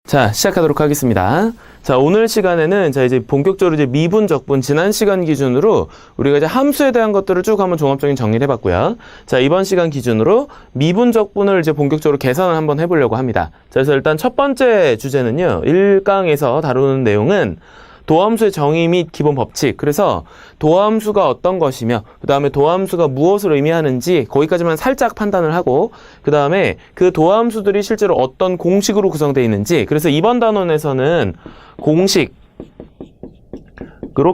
자, 시작하도록 하겠습니다. 자, 오늘 시간에는 이제 본격적으로 이제 미분, 적분, 지난 시간 기준으로 우리가 이제 함수에 대한 것들을 쭉 한번 종합적인 정리를 해봤고요. 자, 이번 시간 기준으로 미분, 적분을 이제 본격적으로 계산을 한번 해보려고 합니다. 자, 그래서 일단 첫 번째 주제는요, 1강에서 다루는 내용은 도함수의 정의 및 기본 법칙. 그래서 도함수가 어떤 것이며 그 다음에 도함수가 무엇을 의미하는지 거기까지만 살짝 판단을 하고 그 다음에 그 도함수들이 실제로 어떤 공식으로 구성되어 있는지, 그래서 이번 단원에서는 공식으로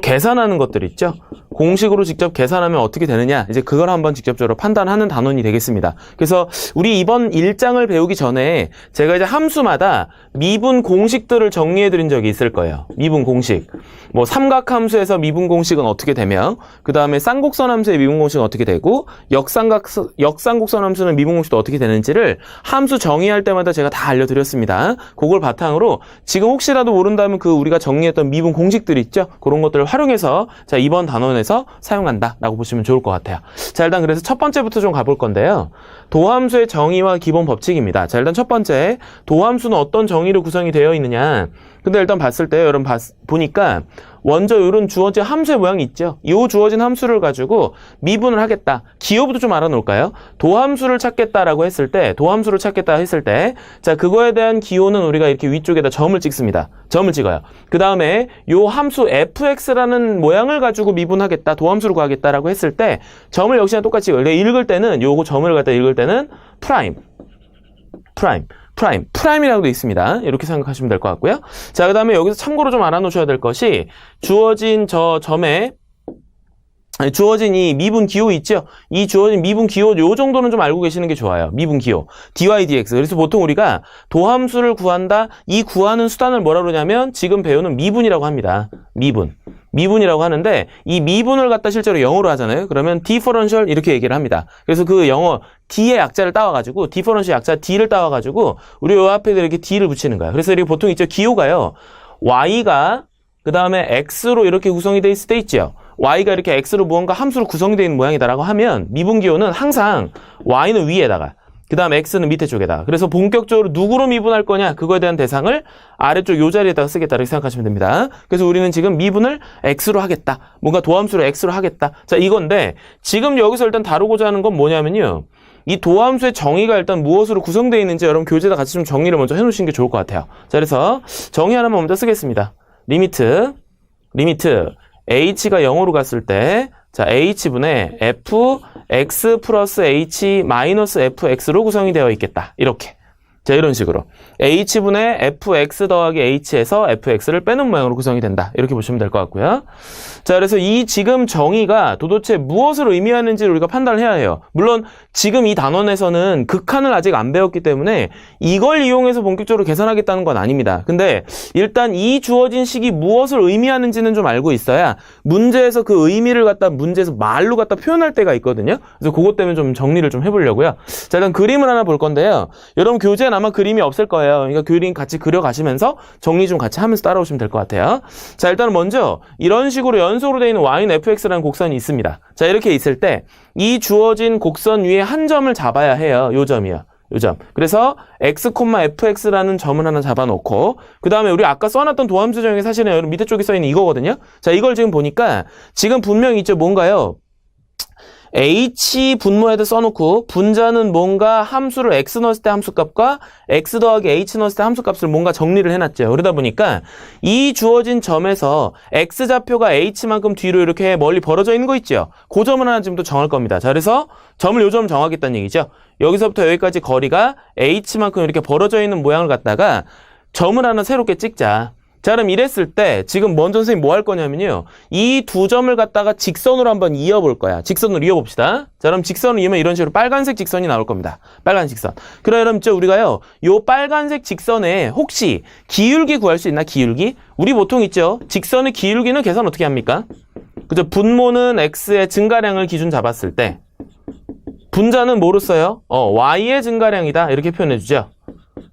계산하는 것들 있죠. 공식으로 직접 계산하면 어떻게 되느냐, 이제 그걸 한번 직접적으로 판단하는 단원이 되겠습니다. 그래서 우리 이번 1장을 배우기 전에 제가 이제 함수마다 미분 공식들을 정리해 드린 적이 있을 거예요. 미분 공식. 뭐 삼각함수에서 미분 공식은 어떻게 되며, 그 다음에 쌍곡선 함수의 미분 공식은 어떻게 되고, 역삼곡선 함수는 미분 공식도 어떻게 되는지를 함수 정의할 때마다 제가 다 알려드렸습니다. 그걸 바탕으로 지금 혹시라도 모른다면 그 우리가 정리했던 미분 공식들 있죠? 그런 것들을 활용해서 자, 이번 단원에서 사용한다라고 보시면 좋을 것 같아요. 자, 일단 그래서 첫 번째부터 좀 가볼 건데요. 도함수의 정의와 기본 법칙입니다. 자, 일단 첫 번째, 도함수는 어떤 정의로 구성이 되어 있느냐. 근데 일단 봤을 때 여러분 보니까 먼저 이런 주어진 함수의 모양이 있죠. 이 주어진 함수를 가지고 미분을 하겠다. 기호부터 좀 알아놓을까요? 도함수를 찾겠다라고 했을 때, 자, 그거에 대한 기호는 우리가 이렇게 위쪽에다 점을 찍습니다. 점을 찍어요. 그 다음에 이 함수 fx라는 모양을 가지고 미분하겠다, 도함수를 구하겠다라고 했을 때 점을 역시나 똑같이 찍어요. 읽을 때는 요거 점을 갖다 읽을 때는 프라임이라고 되어 있습니다. 이렇게 생각하시면 될 것 같고요. 자, 그 다음에 여기서 참고로 좀 알아놓으셔야 될 것이 주어진 주어진 이 미분 기호 있죠? 이 주어진 미분 기호 요 정도는 좀 알고 계시는 게 좋아요. 미분 기호. dy dx. 그래서 보통 우리가 도함수를 구한다. 이 구하는 수단을 뭐라 그러냐면 지금 배우는 미분이라고 합니다. 미분이라고 하는데 이 미분을 갖다 실제로 영어로 하잖아요. 그러면 differential 이렇게 얘기를 합니다. 그래서 그 영어 d의 약자를 따와가지고 differential 약자 d를 따와가지고 우리 요 앞에 이렇게 d를 붙이는 거예요. 그래서 이렇게 보통 있죠. 기호가요. y가 그 다음에 x로 이렇게 구성이 돼 있을 때 있죠. y가 이렇게 x로 무언가 함수로 구성이 되어 있는 모양이다라고 하면 미분 기호는 항상 y는 위에다가 그 다음 x는 밑에 쪽에다가, 그래서 본격적으로 누구로 미분할 거냐 그거에 대한 대상을 아래쪽 요 자리에다가 쓰겠다 이렇게 생각하시면 됩니다. 그래서 우리는 지금 미분을 x로 하겠다, 뭔가 도함수를 x로 하겠다. 자, 이건데 지금 여기서 일단 다루고자 하는 건 뭐냐면요, 이 도함수의 정의가 일단 무엇으로 구성되어 있는지 여러분 교재에다 같이 좀 정리를 먼저 해놓으시는 게 좋을 것 같아요. 자, 그래서 정의 하나만 먼저 쓰겠습니다. 리미트 h가 0으로 갔을 때, 자, h분의 fx 플러스 h 마이너스 fx로 구성이 되어 있겠다. 이렇게. 자, 이런 식으로 h분의 fx 더하기 h에서 fx를 빼는 모양으로 구성이 된다. 이렇게 보시면 될 것 같고요. 자, 그래서 이 지금 정의가 도대체 무엇을 의미하는지를 우리가 판단을 해야 해요. 물론 지금 이 단원에서는 극한을 아직 안 배웠기 때문에 이걸 이용해서 본격적으로 계산하겠다는 건 아닙니다. 근데 일단 이 주어진 식이 무엇을 의미하는지는 좀 알고 있어야 문제에서 그 의미를 갖다 문제에서 말로 갖다 표현할 때가 있거든요. 그래서 그것 때문에 좀 정리를 좀 해보려고요. 자, 일단 그림을 하나 볼 건데요. 여러분 교재에 아마 그림이 없을 거예요. 그러니까 그림 같이 그려가시면서 정리 좀 같이 하면서 따라오시면 될 것 같아요. 자, 일단은 먼저 이런 식으로 연속으로 되어 있는 y는 fx라는 곡선이 있습니다. 자, 이렇게 있을 때 이 주어진 곡선 위에 한 점을 잡아야 해요. 요 점이요. 요 점. 그래서 x, fx라는 점을 하나 잡아놓고 그 다음에 우리 아까 써놨던 도함수 정의 사실은 여러분 밑에 쪽에 써있는 이거거든요. 자, 이걸 지금 보니까 지금 분명히 있죠. 뭔가요? h 분모에다 써놓고 분자는 뭔가 함수를 x 넣었을 때 함수값과 x 더하기 h 넣었을 때 함수값을 뭔가 정리를 해놨죠. 그러다 보니까 이 주어진 점에서 x좌표가 h만큼 뒤로 이렇게 멀리 벌어져 있는 거 있죠. 그 점을 하나 지금 또 정할 겁니다. 자, 그래서 점을 요 점 정하겠다는 얘기죠. 여기서부터 여기까지 거리가 h만큼 이렇게 벌어져 있는 모양을 갖다가 점을 하나 새롭게 찍자. 자, 그럼 이랬을 때 지금 먼저 선생님 뭐 할 거냐면요, 이 두 점을 갖다가 직선으로 한번 이어볼 거야. 직선으로 이어봅시다. 자, 그럼 직선을 이으면 이런 식으로 빨간색 직선이 나올 겁니다. 빨간 직선. 그럼 우리가요, 요 빨간색 직선에 혹시 기울기 구할 수 있나? 기울기? 우리 보통 있죠. 직선의 기울기는 계산 어떻게 합니까? 그죠? 분모는 x의 증가량을 기준 잡았을 때 분자는 뭐로 써요? y의 증가량이다. 이렇게 표현해 주죠.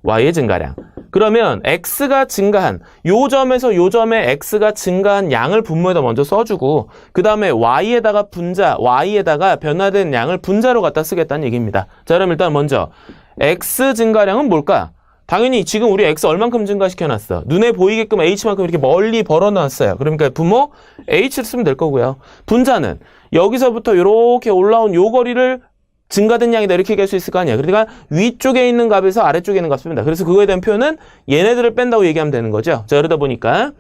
y의 증가량. 그러면 x가 증가한 요 점에서 요 점에 x가 증가한 양을 분모에다 먼저 써주고 그 다음에 y에다가 y에다가 변화된 양을 분자로 갖다 쓰겠다는 얘기입니다. 자, 그럼 일단 먼저 x 증가량은 뭘까? 당연히 지금 우리 x 얼만큼 증가시켜놨어? 눈에 보이게끔 h만큼 이렇게 멀리 벌어놨어요. 그러니까 부모 h를 쓰면 될 거고요. 분자는 여기서부터 이렇게 올라온 요 거리를 증가된 양이다 이렇게 얘기할 수 있을 거 아니야. 그러니까 위쪽에 있는 값에서 아래쪽에 있는 값 씁니다. 그래서 그거에 대한 표현은 얘네들을 뺀다고 얘기하면 되는 거죠. 자, 그러다 보니까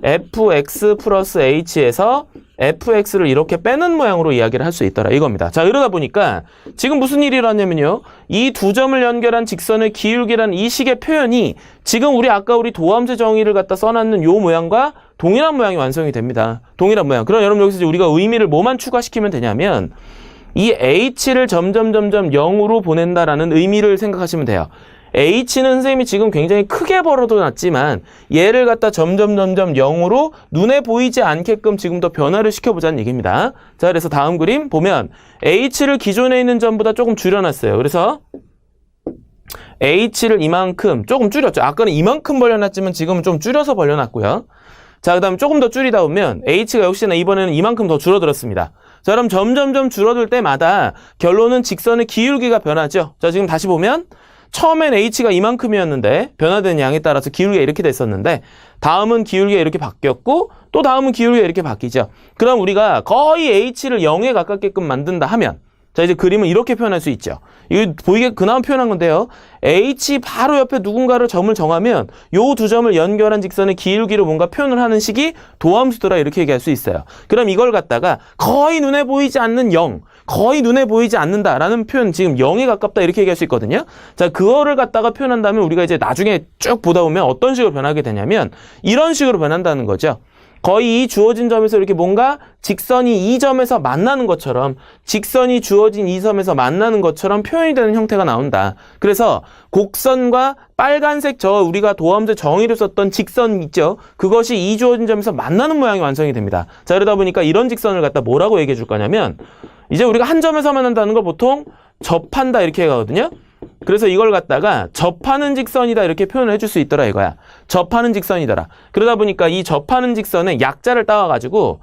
fx 플러스 h에서 fx를 이렇게 빼는 모양으로 이야기를 할 수 있더라 이겁니다. 자, 이러다 보니까 지금 무슨 일이 일어났냐면요. 이 두 점을 연결한 직선의 기울기라는 이 식의 표현이 지금 아까 우리 도함수 정의를 갖다 써놨는 요 모양과 동일한 모양이 완성이 됩니다. 동일한 모양. 그럼 여러분 여기서 이제 우리가 의미를 뭐만 추가시키면 되냐면 이 h를 점점 0으로 보낸다라는 의미를 생각하시면 돼요. h는 선생님이 지금 굉장히 크게 벌어놨지만 얘를 갖다 점점 0으로 눈에 보이지 않게끔 지금 더 변화를 시켜보자는 얘기입니다. 자, 그래서 다음 그림 보면 h를 기존에 있는 점보다 조금 줄여놨어요. 그래서 h를 이만큼 조금 줄였죠. 아까는 이만큼 벌려놨지만 지금은 좀 줄여서 벌려놨고요. 자, 그 다음에 조금 더 줄이다 보면 h가 역시나 이번에는 이만큼 더 줄어들었습니다. 자, 그럼 점점 줄어들 때마다 결론은 직선의 기울기가 변하죠. 자, 지금 다시 보면 처음엔 h가 이만큼이었는데 변화된 양에 따라서 기울기가 이렇게 됐었는데 다음은 기울기가 이렇게 바뀌었고 또 다음은 기울기가 이렇게 바뀌죠. 그럼 우리가 거의 h를 0에 가깝게끔 만든다 하면 자, 이제 그림은 이렇게 표현할 수 있죠. 이거 보이게 그나마 표현한 건데요. h 바로 옆에 누군가를 점을 정하면 요 두 점을 연결한 직선의 기울기로 뭔가 표현을 하는 식이 도함수더라 이렇게 얘기할 수 있어요. 그럼 이걸 갖다가 거의 눈에 보이지 않는 0, 거의 눈에 보이지 않는다라는 표현 지금 0에 가깝다 이렇게 얘기할 수 있거든요. 자, 그거를 갖다가 표현한다면 우리가 이제 나중에 쭉 보다 보면 어떤 식으로 변하게 되냐면 이런 식으로 변한다는 거죠. 거의 이 주어진 점에서 이렇게 뭔가 직선이 이 점에서 만나는 것처럼 직선이 주어진 이 점에서 만나는 것처럼 표현이 되는 형태가 나온다. 그래서 곡선과 빨간색 저 우리가 도함수 정의로 썼던 직선 있죠. 그것이 이 주어진 점에서 만나는 모양이 완성이 됩니다. 자, 그러다 보니까 이런 직선을 갖다 뭐라고 얘기해 줄 거냐면 이제 우리가 한 점에서 만난다는 걸 보통 접한다 이렇게 가거든요. 그래서 이걸 갖다가 접하는 직선이다 이렇게 표현을 해줄 수 있더라 이거야. 접하는 직선이더라. 그러다 보니까 이 접하는 직선에 약자를 따와가지고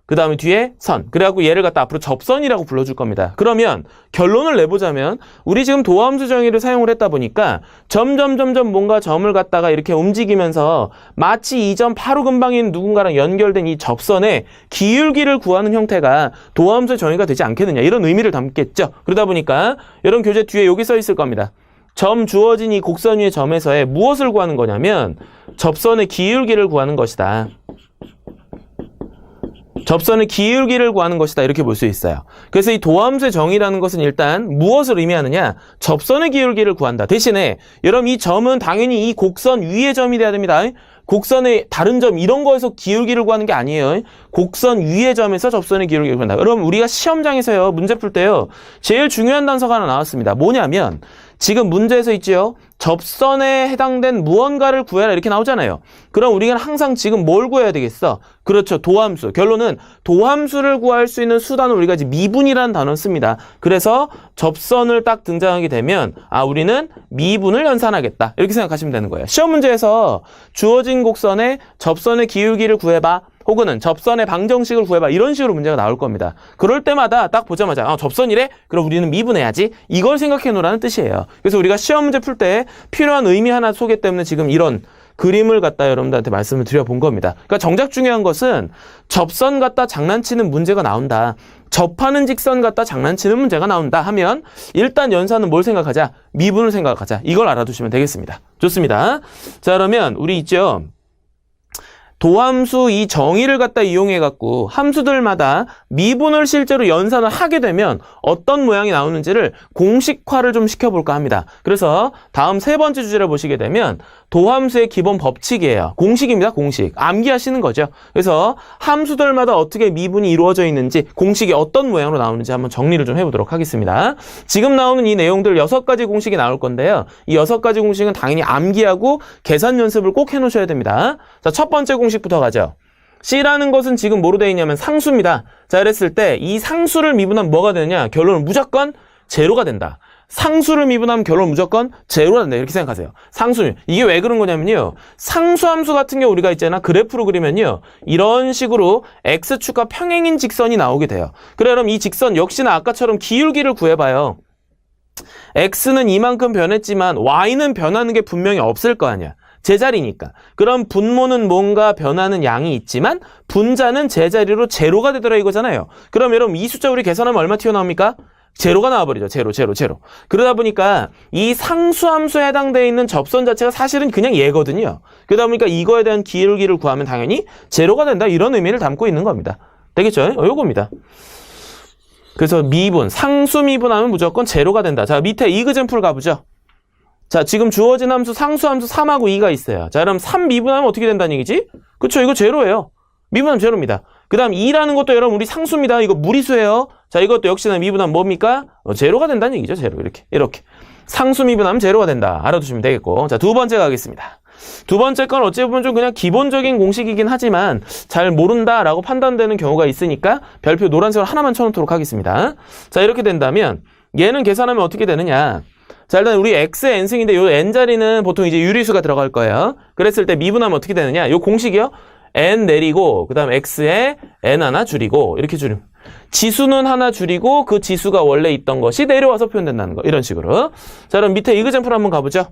그 다음에 뒤에 선. 그래갖고 얘를 갖다 앞으로 접선이라고 불러줄 겁니다. 그러면 결론을 내보자면 우리 지금 도함수 정의를 사용을 했다 보니까 점점 뭔가 점을 갖다가 이렇게 움직이면서 마치 이 점 바로 근방에 있는 누군가랑 연결된 이 접선의 기울기를 구하는 형태가 도함수 정의가 되지 않겠느냐 이런 의미를 담겠죠. 그러다 보니까 여러분 교재 뒤에 여기 써 있을 겁니다. 점 주어진 이 곡선 위의 점에서의 무엇을 구하는 거냐면 접선의 기울기를 구하는 것이다. 접선의 기울기를 구하는 것이다 이렇게 볼 수 있어요. 그래서 이 도함수의 정의라는 것은 일단 무엇을 의미하느냐? 접선의 기울기를 구한다. 대신에 여러분 이 점은 당연히 이 곡선 위의 점이 돼야 됩니다. 곡선의 다른 점 이런 거에서 기울기를 구하는 게 아니에요. 곡선 위의 점에서 접선의 기울기를 구한다. 여러분 우리가 시험장에서요 문제 풀 때요 제일 중요한 단서가 하나 나왔습니다. 뭐냐면 지금 문제에서 있죠. 접선에 해당된 무언가를 구해라 이렇게 나오잖아요. 그럼 우리가 항상 지금 뭘 구해야 되겠어? 그렇죠. 도함수. 결론은 도함수를 구할 수 있는 수단을 우리가 이제 미분이라는 단어를 씁니다. 그래서 접선을 딱 등장하게 되면 우리는 미분을 연산하겠다. 이렇게 생각하시면 되는 거예요. 시험 문제에서 주어진 곡선의 접선의 기울기를 구해봐. 혹은 접선의 방정식을 구해봐. 이런 식으로 문제가 나올 겁니다. 그럴 때마다 딱 보자마자 접선이래? 그럼 우리는 미분해야지. 이걸 생각해 놓으라는 뜻이에요. 그래서 우리가 시험 문제 풀 때 필요한 의미 하나 소개 때문에 지금 이런 그림을 갖다 여러분들한테 말씀을 드려본 겁니다. 그러니까 정작 중요한 것은 접선 갖다 장난치는 문제가 나온다. 접하는 직선 갖다 장난치는 문제가 나온다 하면 일단 연산은 뭘 생각하자? 미분을 생각하자. 이걸 알아두시면 되겠습니다. 좋습니다. 자, 그러면 우리 있죠. 도함수 이 정의를 갖다 이용해갖고 함수들마다 미분을 실제로 연산을 하게 되면 어떤 모양이 나오는지를 공식화를 좀 시켜볼까 합니다. 그래서 다음 세 번째 주제를 보시게 되면 도함수의 기본 법칙이에요. 공식입니다. 공식. 암기하시는 거죠. 그래서 함수들마다 어떻게 미분이 이루어져 있는지 공식이 어떤 모양으로 나오는지 한번 정리를 좀 해보도록 하겠습니다. 지금 나오는 이 내용들 6가지 공식이 나올 건데요. 이 6가지 공식은 당연히 암기하고 계산 연습을 꼭 해놓으셔야 됩니다. 자, 첫 번째 공식부터 가죠. C라는 것은 지금 뭐로 되어 있냐면 상수입니다. 자, 이랬을 때 이 상수를 미분하면 뭐가 되느냐? 결론은 무조건 제로가 된다. 상수를 미분하면 결론 무조건 제로가 된다. 이렇게 생각하세요. 상수. 이게 왜 그런 거냐면요. 상수함수 같은 경우 우리가 있잖아. 그래프로 그리면요. 이런 식으로 X축과 평행인 직선이 나오게 돼요. 그래, 그럼 이 직선 역시나 아까처럼 기울기를 구해봐요. x는 이만큼 변했지만 y는 변하는 게 분명히 없을 거 아니야. 제자리니까. 그럼 분모는 뭔가 변하는 양이 있지만 분자는 제자리로 제로가 되더라 이거잖아요. 그럼 여러분 이 숫자 우리 계산하면 얼마 튀어나옵니까? 제로가 나와버리죠. 제로. 그러다 보니까 이 상수함수에 해당되어 있는 접선 자체가 사실은 그냥 얘거든요. 그러다 보니까 이거에 대한 기울기를 구하면 당연히 제로가 된다. 이런 의미를 담고 있는 겁니다. 되겠죠? 요겁니다. 그래서 미분, 상수 미분하면 무조건 제로가 된다. 자, 밑에 이그젠플 가보죠. 자, 지금 주어진 함수 상수함수 3하고 2가 있어요. 자, 그럼 3 미분하면 어떻게 된다는 얘기지? 그쵸? 이거 제로예요. 미분하면 제로입니다. 그 다음 2라는 것도 여러분 우리 상수입니다. 이거 무리수예요. 자, 이것도 역시나 미분하면 뭡니까? 제로가 된다는 얘기죠. 제로. 이렇게. 상수 미분하면 제로가 된다. 알아두시면 되겠고. 자, 두 번째 가겠습니다. 두 번째 건 어찌 보면 좀 그냥 기본적인 공식이긴 하지만 잘 모른다라고 판단되는 경우가 있으니까 별표 노란색으로 하나만 쳐놓도록 하겠습니다. 자, 이렇게 된다면 얘는 계산하면 어떻게 되느냐? 자, 일단 우리 x의 n승인데 요 n자리는 보통 이제 유리수가 들어갈 거예요. 그랬을 때 미분하면 어떻게 되느냐? 요 공식이요. n 내리고 그 다음 x에 n 하나 줄이고 이렇게 줄임. 지수는 하나 줄이고 그 지수가 원래 있던 것이 내려와서 표현된다는 거. 이런 식으로. 자, 그럼 밑에 이그젠플 한번 가보죠.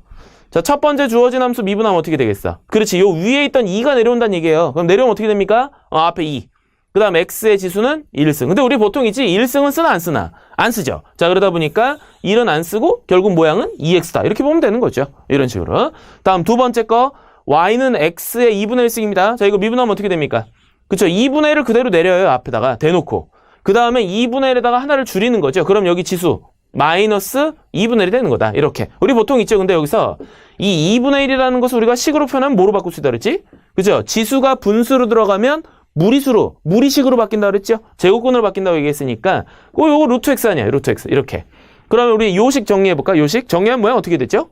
자, 첫 번째 주어진 함수 미분하면 어떻게 되겠어? 그렇지. 요 위에 있던 2가 내려온다는 얘기예요. 그럼 내려오면 어떻게 됩니까? 앞에 2. 그 다음 x의 지수는 1승. 근데 우리 보통 있지 1승은 쓰나 안 쓰나? 안 쓰죠. 자, 그러다 보니까 1은 안 쓰고 결국 모양은 2x다. 이렇게 보면 되는 거죠. 이런 식으로. 다음 두 번째 거 y는 x의 2분의 1승입니다. 자, 이거 미분하면 어떻게 됩니까? 그쵸? 2분의 1을 그대로 내려요. 앞에다가 대놓고. 그 다음에 2분의 1에다가 하나를 줄이는 거죠. 그럼 여기 지수 마이너스 2분의 1이 되는 거다. 이렇게. 우리 보통 있죠. 근데 여기서 이 2분의 1이라는 것을 우리가 식으로 표현하면 뭐로 바꿀 수 있다 그랬지? 그죠? 지수가 분수로 들어가면 무리수로, 무리식으로 바뀐다 그랬죠? 제곱근으로 바뀐다고 얘기했으니까 요거 루트 x 아니야. 루트 x. 이렇게. 그러면 우리 요식 정리해볼까? 요식? 정리한 모양 어떻게 됐죠?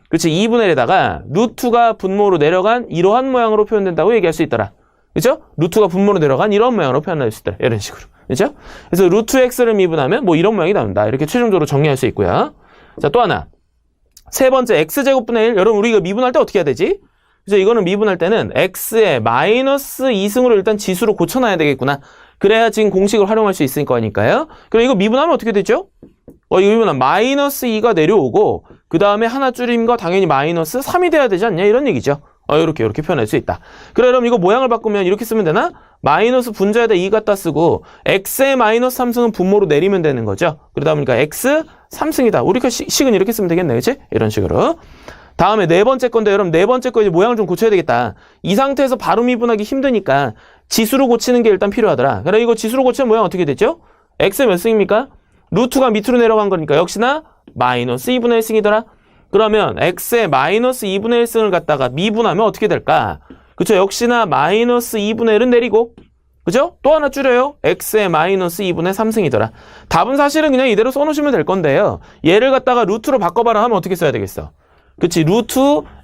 그렇지. 2분의 1에다가 루트가 분모로 내려간 이러한 모양으로 표현된다고 얘기할 수 있더라. 그죠? 루트가 분모로 내려간 이런 모양으로 표현할 수 있더라. 이런 식으로. 그죠? 그래서 루트 x를 미분하면 뭐 이런 모양이 나온다. 이렇게 최종적으로 정리할 수 있고요. 자, 또 하나. 세 번째 x제곱분의 1. 여러분 우리 이거 미분할 때 어떻게 해야 되지? 그래서 이거는 미분할 때는 x의 마이너스 2승으로 일단 지수로 고쳐놔야 되겠구나. 그래야 지금 공식을 활용할 수 있을 거니까요. 그럼 이거 미분하면 어떻게 되죠? 이거 미분하면 마이너스 2가 내려오고 그 다음에 하나 줄임과 당연히 마이너스 3이 돼야 되지 않냐? 이런 얘기죠. 이렇게 표현할 수 있다. 그래, 그럼 이거 모양을 바꾸면 이렇게 쓰면 되나? 마이너스 분자에다 2 갖다 쓰고 x의 마이너스 3승은 분모로 내리면 되는 거죠. 그러다 보니까 x 3승이다. 우리가 식은 이렇게 쓰면 되겠네. 그치? 이런 식으로. 다음에 네 번째 건데 여러분 네 번째 거 이제 모양을 좀 고쳐야 되겠다. 이 상태에서 바로 미분하기 힘드니까 지수로 고치는 게 일단 필요하더라. 그래, 이거 지수로 고치면 모양 어떻게 됐죠? x의 몇 승입니까? 루트가 밑으로 내려간 거니까 역시나 마이너스 2분의 1승이더라. 그러면 x의 마이너스 2분의 1승을 갖다가 미분하면 어떻게 될까? 그쵸? 역시나 마이너스 2분의 1은 내리고, 그죠? 또 하나 줄여요. x의 마이너스 2분의 3승이더라. 답은 사실은 그냥 이대로 써놓으시면 될 건데요. 얘를 갖다가 루트로 바꿔봐라 하면 어떻게 써야 되겠어? 그치? 루트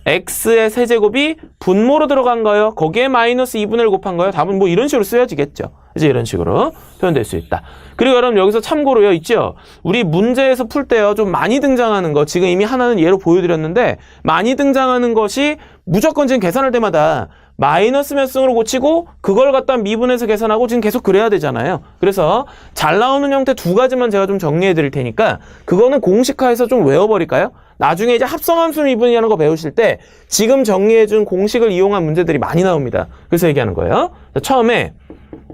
x의 세제곱이 분모로 들어간 거예요. 거기에 마이너스 2분의 1 곱한 거예요. 답은 뭐 이런 식으로 써야지겠죠. 이제 이런 식으로 표현될 수 있다. 그리고 여러분 여기서 참고로요 있죠. 우리 문제에서 풀 때요 좀 많이 등장하는 거 지금 이미 하나는 예로 보여드렸는데 많이 등장하는 것이 무조건 지금 계산할 때마다 마이너스 몇 승으로 고치고 그걸 갖다 미분해서 계산하고 지금 계속 그래야 되잖아요. 그래서 잘 나오는 형태 두 가지만 제가 좀 정리해 드릴 테니까 그거는 공식화해서 좀 외워버릴까요? 나중에 이제 합성함수 미분이라는 거 배우실 때 지금 정리해준 공식을 이용한 문제들이 많이 나옵니다. 그래서 얘기하는 거예요. 처음에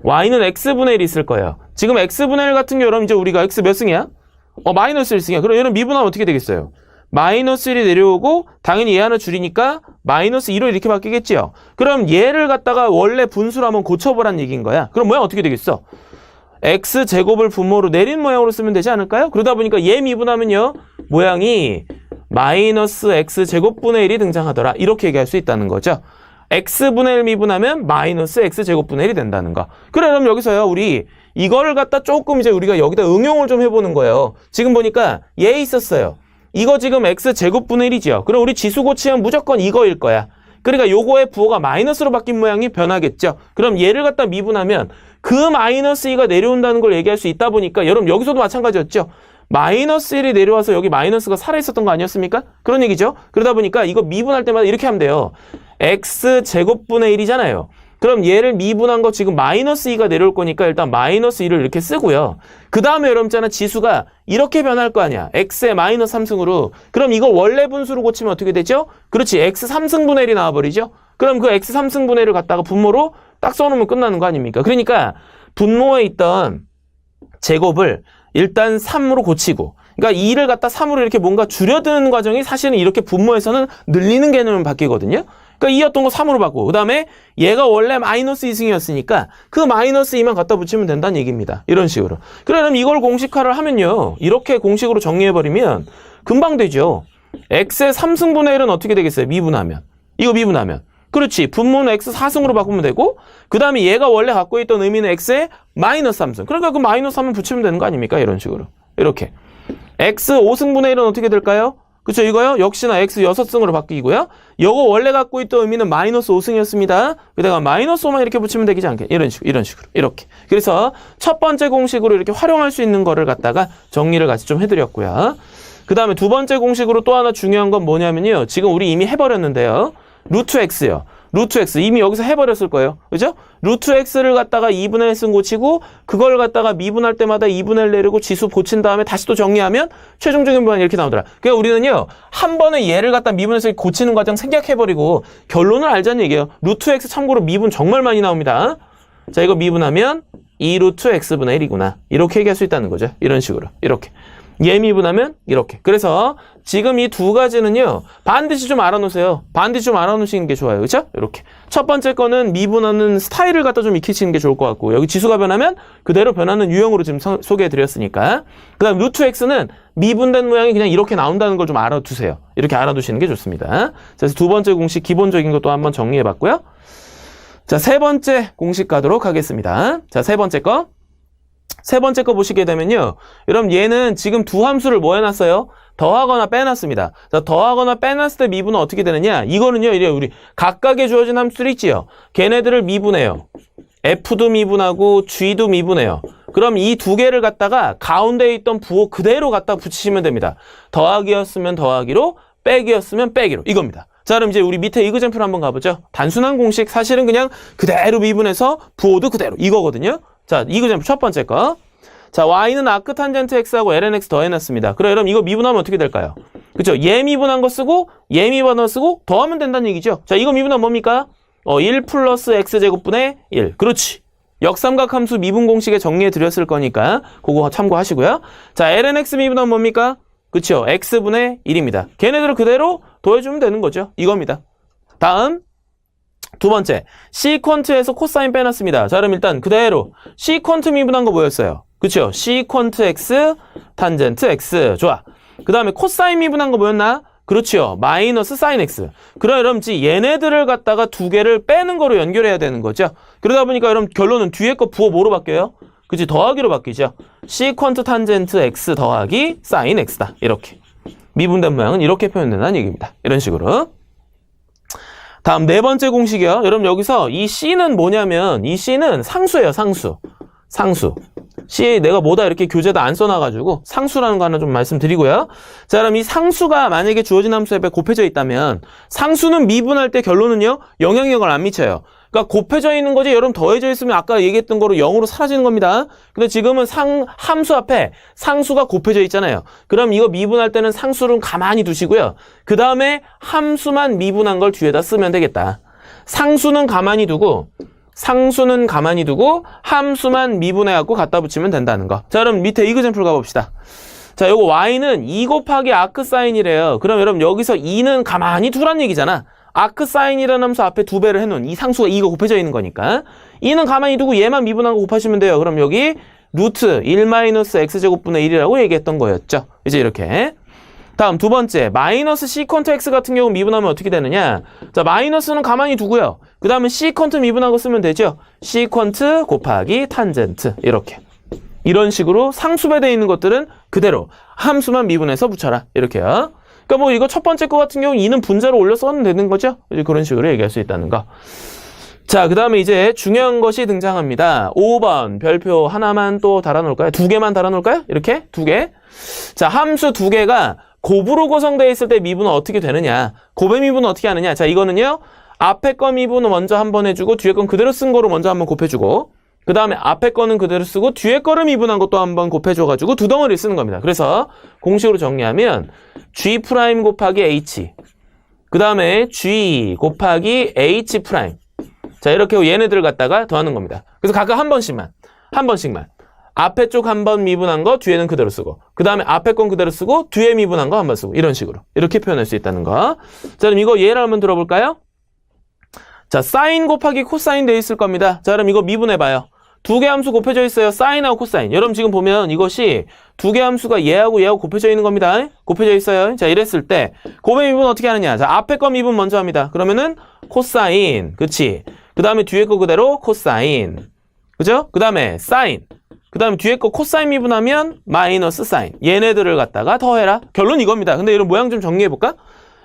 y는 x분의 1이 있을 거예요. 지금 x분의 1 같은 경우 이제 우리가 x 몇 승이야? 마이너스 1승이야. 그럼 얘는 미분하면 어떻게 되겠어요? 마이너스 1이 내려오고 당연히 얘 하나 줄이니까 마이너스 2로 이렇게 바뀌겠지요. 그럼 얘를 갖다가 원래 분수로 한번 고쳐보란 얘기인 거야. 그럼 모양 어떻게 되겠어? x제곱을 분모로 내린 모양으로 쓰면 되지 않을까요? 그러다 보니까 얘 미분하면요 모양이 마이너스 x제곱분의 1이 등장하더라. 이렇게 얘기할 수 있다는 거죠. x분의 1 미분하면 마이너스 x제곱분의 1이 된다는 거. 그래, 그럼 여기서요 우리 이거를 갖다 조금 이제 우리가 여기다 응용을 좀 해보는 거예요. 지금 보니까 얘 있었어요. 이거 지금 x제곱분의 1이죠. 그럼 우리 지수 고치면 무조건 이거일 거야. 그러니까 요거의 부호가 마이너스로 바뀐 모양이 변하겠죠. 그럼 얘를 갖다 미분하면 그 마이너스 2가 내려온다는 걸 얘기할 수 있다 보니까 여러분 여기서도 마찬가지였죠. 마이너스 1이 내려와서 여기 마이너스가 살아있었던 거 아니었습니까? 그런 얘기죠. 그러다 보니까 이거 미분할 때마다 이렇게 하면 돼요. x제곱분의 1이잖아요. 그럼 얘를 미분한 거 지금 마이너스 2가 내려올 거니까 일단 마이너스 2를 이렇게 쓰고요. 그 다음에 여러분 있잖아 지수가 이렇게 변할 거 아니야. x의 마이너스 3승으로. 그럼 이걸 원래 분수로 고치면 어떻게 되죠? 그렇지. x 3승분의 1이 나와버리죠. 그럼 그 x 3승분의 1을 갖다가 분모로 딱 써놓으면 끝나는 거 아닙니까? 그러니까 분모에 있던 제곱을 일단 3으로 고치고, 그러니까 2를 갖다 3으로 이렇게 뭔가 줄여드는 과정이 사실은 이렇게 분모에서는 늘리는 개념으로 바뀌거든요. 그러니까 2였던 거 3으로 바꾸고, 그 다음에 얘가 원래 마이너스 2승이었으니까 그 마이너스 2만 갖다 붙이면 된다는 얘기입니다. 이런 식으로. 그럼 이걸 공식화를 하면요, 이렇게 공식으로 정리해버리면 금방 되죠. x의 3승분의 1은 어떻게 되겠어요? 미분하면. 이거 미분하면. 그렇지. 분모는 x 4승으로 바꾸면 되고, 그 다음에 얘가 원래 갖고 있던 의미는 x의 마이너스 3승. 그러니까 그 마이너스 3을 붙이면 되는 거 아닙니까? 이런 식으로. 이렇게. x 5승분의 1은 어떻게 될까요? 그쵸, 이거요? 역시나 x 6승으로 바뀌고요. 요거 원래 갖고 있던 의미는 마이너스 5승이었습니다. 그다가 마이너스 5만 이렇게 붙이면 되지 않게. 이런 식으로. 이렇게. 그래서 첫 번째 공식으로 이렇게 활용할 수 있는 거를 갖다가 정리를 같이 좀 해드렸고요. 그 다음에 두 번째 공식으로 또 하나 중요한 건 뭐냐면요. 지금 우리 이미 해버렸는데요. 루트 x요. 루트 x 이미 여기서 해버렸을 거예요. 그죠? 루트 x를 갖다가 2분의 1승 고치고 그걸 갖다가 미분할 때마다 2분의 1 내리고 지수 고친 다음에 다시 또 정리하면 최종적인 변이 이렇게 나오더라. 그러니까 우리는요. 한 번에 얘를 갖다 미분해서 고치는 과정 생략해버리고 결론을 알자는 얘기예요. 루트 x 참고로 미분 정말 많이 나옵니다. 자, 이거 미분하면 2루트 x분의 1이구나. 이렇게 얘기할 수 있다는 거죠. 이런 식으로. 이렇게. 얘 미분하면 이렇게. 그래서 지금 이 두 가지는요. 반드시 좀 알아놓으세요. 반드시 좀 알아놓으시는 게 좋아요. 그렇죠? 이렇게. 첫 번째 거는 미분하는 스타일을 갖다 좀 익히시는 게 좋을 것 같고, 여기 지수가 변하면 그대로 변하는 유형으로 지금 소개해드렸으니까. 그 다음 루트 x는 미분된 모양이 그냥 이렇게 나온다는 걸 좀 알아두세요. 이렇게 알아두시는 게 좋습니다. 그래서 두 번째 공식 기본적인 것도 한번 정리해봤고요. 자, 세 번째 공식 가도록 하겠습니다. 자, 세 번째 거 보시게 되면요. 여러분 얘는 지금 두 함수를 뭐 해놨어요? 더하거나 빼놨습니다. 자, 더하거나 빼놨을 때 미분은 어떻게 되느냐? 이거는요, 이래 우리 각각에 주어진 함수들이 있지요. 걔네들을 미분해요. F도 미분하고 G도 미분해요. 그럼 이 두 개를 갖다가 가운데에 있던 부호 그대로 갖다 붙이시면 됩니다. 더하기였으면 더하기로, 빼기였으면 빼기로. 이겁니다. 자, 그럼 이제 우리 밑에 이그젠플 한번 가보죠. 단순한 공식 사실은 그냥 그대로 미분해서 부호도 그대로 이거거든요. 자, 이그젠플 첫 번째 거. 자, y는 아크탄젠트 x하고 lnx 더해놨습니다. 그럼 이거 미분하면 어떻게 될까요? 그쵸? 얘 미분한 거 쓰고 얘 미분한 거 쓰고 더하면 된다는 얘기죠. 자, 이거 미분하면 뭡니까? 1 플러스 x제곱분의 1. 그렇지. 역삼각 함수 미분 공식에 정리해 드렸을 거니까 그거 참고하시고요. 자, lnx 미분하면 뭡니까? 그쵸? x분의 1입니다. 걔네들을 그대로 더해주면 되는 거죠. 이겁니다. 다음 두 번째, 시퀀트에서 코사인 빼놨습니다. 자, 그럼 일단 그대로 시퀀트 미분한 거 뭐였어요? 그쵸? 시퀀트 x, 탄젠트 x. 좋아. 그 다음에 코사인 미분한 거 뭐였나? 그렇죠. 마이너스 사인 x. 그럼 얘네들을 갖다가 두 개를 빼는 거로 연결해야 되는 거죠. 그러다 보니까 여러분 결론은 뒤에 거 부호 뭐로 바뀌어요? 그치? 더하기로 바뀌죠. 시퀀트 탄젠트 x 더하기 사인 x다. 이렇게. 미분된 모양은 이렇게 표현된다는 얘기입니다. 이런 식으로. 다음 네 번째 공식이요. 여러분 여기서 이 c는 뭐냐면 이 c는 상수예요. 상수. c 내가 뭐다 이렇게 교재다 안 써놔가지고 상수라는 거 하나 좀 말씀드리고요. 자, 그럼 이 상수가 만약에 주어진 함수에 곱해져 있다면 상수는 미분할 때 결론은요. 영향력을 안 미쳐요. 그러니까 곱해져 있는 거지 여러분 더해져 있으면 아까 얘기했던 거로 0으로 사라지는 겁니다. 근데 지금은 함수 앞에 상수가 곱해져 있잖아요. 그럼 이거 미분할 때는 상수를 가만히 두시고요. 그 다음에 함수만 미분한 걸 뒤에다 쓰면 되겠다. 상수는 가만히 두고 함수만 미분해갖고 갖다 붙이면 된다는 거. 자, 그럼 밑에 이그젠플 가봅시다. 자, 요거 y는 2 곱하기 아크사인이래요. 그럼 여러분 여기서 2는 가만히 두란 얘기잖아. 아크사인이라는 함수 앞에 두 배를 해놓은 이 상수가 2가 곱해져 있는 거니까 2는 가만히 두고 얘만 미분한 거 곱하시면 돼요. 그럼 여기 루트 1-x제곱분의 1이라고 얘기했던 거였죠. 이제 이렇게. 다음 두 번째, 마이너스 시퀀트 x 같은 경우 미분하면 어떻게 되느냐? 자, 마이너스는 가만히 두고요. 그 다음에 시퀀트 미분하고 쓰면 되죠. 시퀀트 곱하기 탄젠트. 이렇게. 이런 식으로 상수배되어 있는 것들은 그대로 함수만 미분해서 붙여라. 이렇게요. 그러니까 뭐 이거 첫 번째 거 같은 경우 2는 분자로 올려 써도 되는 거죠. 이제 그런 식으로 얘기할 수 있다는 거. 자, 그 다음에 이제 중요한 것이 등장합니다. 5번 별표 하나만 또 달아놓을까요? 두 개만 달아놓을까요? 이렇게 두 개. 자, 함수 두 개가 곱으로 구성되어 있을 때 미분은 어떻게 되느냐? 곱의 미분은 어떻게 하느냐? 자, 이거는요. 앞에 거 미분은 먼저 한번 해주고 뒤에 건 그대로 쓴 거로 먼저 한번 곱해주고 그 다음에 앞에 거는 그대로 쓰고 뒤에 거를 미분한 것도 한번 곱해줘가지고 두 덩어리를 쓰는 겁니다. 그래서 공식으로 정리하면 G' 곱하기 H 그 다음에 G 곱하기 H'. 자, 이렇게 얘네들을 갖다가 더하는 겁니다. 그래서 각각 한 번씩만. 앞에 쪽 한 번 미분한 거 뒤에는 그대로 쓰고 그 다음에 앞에 건 그대로 쓰고 뒤에 미분한 거 한 번 쓰고 이런 식으로 이렇게 표현할 수 있다는 거. 자, 그럼 이거 예를 한번 들어볼까요? 자, 사인 곱하기 코사인 되어 있을 겁니다. 자, 그럼 이거 미분해봐요. 두 개 함수 곱해져 있어요. 사인하고 코사인. 여러분 지금 보면 이것이 두 개 함수가 얘하고 얘하고 곱해져 있는 겁니다. 곱해져 있어요. 자, 이랬을 때 곱의 미분 어떻게 하느냐. 자, 앞에 거 미분 먼저 합니다. 그러면은 코사인. 그치? 그 다음에 뒤에 거 그대로 코사인. 그죠? 그 다음에 사인. 그 다음에 뒤에 거 코사인 미분하면 마이너스 사인. 얘네들을 갖다가 더해라. 결론 이겁니다. 근데 이런 모양 좀 정리해볼까?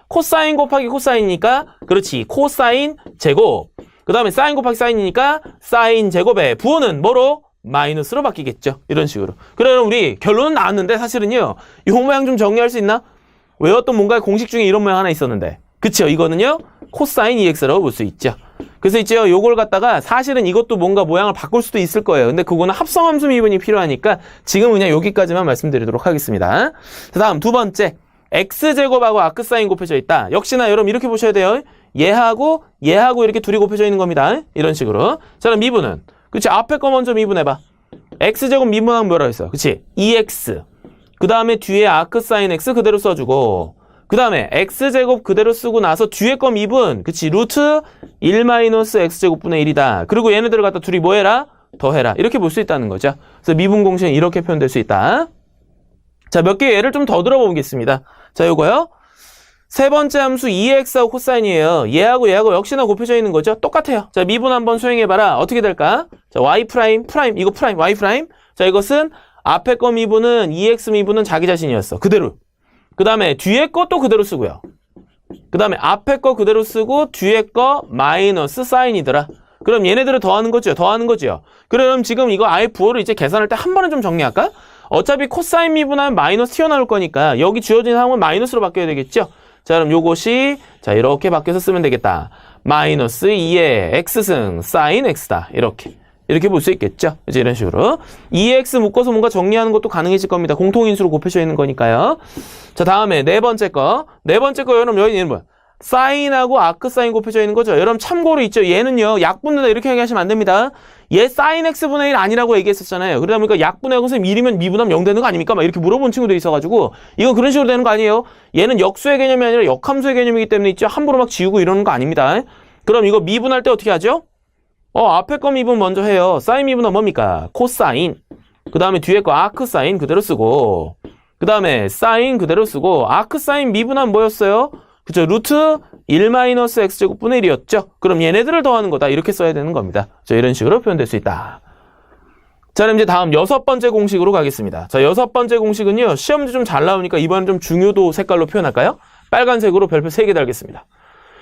코사인 곱하기 코사인이니까 그렇지. 코사인 제곱. 그 다음에 사인 곱하기 사인이니까 사인 제곱의 부호는 뭐로? 마이너스로 바뀌겠죠. 이런 식으로. 그러면 우리 결론은 나왔는데 사실은요. 이 모양 좀 정리할 수 있나? 외웠던 뭔가 공식 중에 이런 모양 하나 있었는데. 그쵸? 이거는요. 코사인 EX라고 볼 수 있죠. 그래서 있죠. 요걸 갖다가 사실은 이것도 뭔가 모양을 바꿀 수도 있을 거예요. 근데 그거는 합성함수 미분이 필요하니까 지금 그냥 여기까지만 말씀드리도록 하겠습니다. 자, 다음 두 번째. X제곱하고 아크사인 곱해져 있다. 역시나 여러분 이렇게 보셔야 돼요. 얘하고 이렇게 둘이 곱해져 있는 겁니다. 이런 식으로. 자, 그럼 미분은. 그치? 앞에 거 먼저 미분해봐. X제곱 미분하면 뭐라고 했어? 그치? 2X. 그 다음에 뒤에 아크사인 X 그대로 써주고 그 다음에 X제곱 그대로 쓰고 나서 뒤에 거 미분. 그치? 루트 1-X제곱분의 1이다. 그리고 얘네들을 갖다 둘이 뭐 해라? 더해라. 이렇게 볼 수 있다는 거죠. 그래서 미분 공식은 이렇게 표현될 수 있다. 자, 몇 개의 예를 좀 더 들어보겠습니다. 자, 요거요. 세 번째 함수 2x하고 코사인이에요. 얘하고 역시나 곱해져 있는 거죠. 똑같아요. 자, 미분 한번 수행해봐라. 어떻게 될까? 자, y 프라임, 이거 프라임, y 프라임. 자, 이것은 앞에 거 미분은 2x 미분은 자기 자신이었어. 그대로. 그 다음에 뒤에 것도 그대로 쓰고요. 그 다음에 앞에 거 그대로 쓰고 뒤에 거 마이너스 사인이더라. 그럼 얘네들을 더하는 거죠. 그럼 지금 이거 아예 부호를 이제 계산할 때 한 번은 좀 정리할까? 어차피 코사인 미분하면 마이너스 튀어나올 거니까 여기 주어진 상황은 마이너스로 바뀌어야 되겠죠? 자, 그럼 요것이 자 이렇게 바뀌어서 쓰면 되겠다. 마이너스 2의 x승 사인 x다. 이렇게 볼 수 있겠죠? 이제 이런 식으로 2x 묶어서 뭔가 정리하는 것도 가능해질 겁니다. 공통인수로 곱해져 있는 거니까요. 자, 다음에 네 번째 거 여러분 여기는 뭐야? 사인하고 아크사인 곱해져 있는 거죠. 여러분 참고로 있죠. 얘는요. 약분된다 이렇게 얘기하시면 안 됩니다. 얘 사인 x분의 1 아니라고 얘기했었잖아요. 그러다 보니까 약분하고 선생님 1이면 미분하면 0 되는 거 아닙니까? 막 이렇게 물어본 친구도 있어가지고 이건 그런 식으로 되는 거 아니에요. 얘는 역수의 개념이 아니라 역함수의 개념이기 때문에 있죠. 함부로 막 지우고 이러는 거 아닙니다. 그럼 이거 미분할 때 어떻게 하죠? 앞에 거 미분 먼저 해요. 사인 미분은 뭡니까? 코사인. 그 다음에 뒤에 거 아크사인 그대로 쓰고 그 다음에 사인 그대로 쓰고 아크사인 미분하면 뭐였어요? 그죠? 루트 1-x제곱분의 1이었죠? 그럼 얘네들을 더하는 거다. 이렇게 써야 되는 겁니다. 자, 이런 식으로 표현될 수 있다. 자, 그럼 이제 다음 여섯 번째 공식으로 가겠습니다. 자, 여섯 번째 공식은요. 시험 문제 좀 잘 나오니까 이번엔 좀 중요도 색깔로 표현할까요? 빨간색으로 별표 3개 달겠습니다.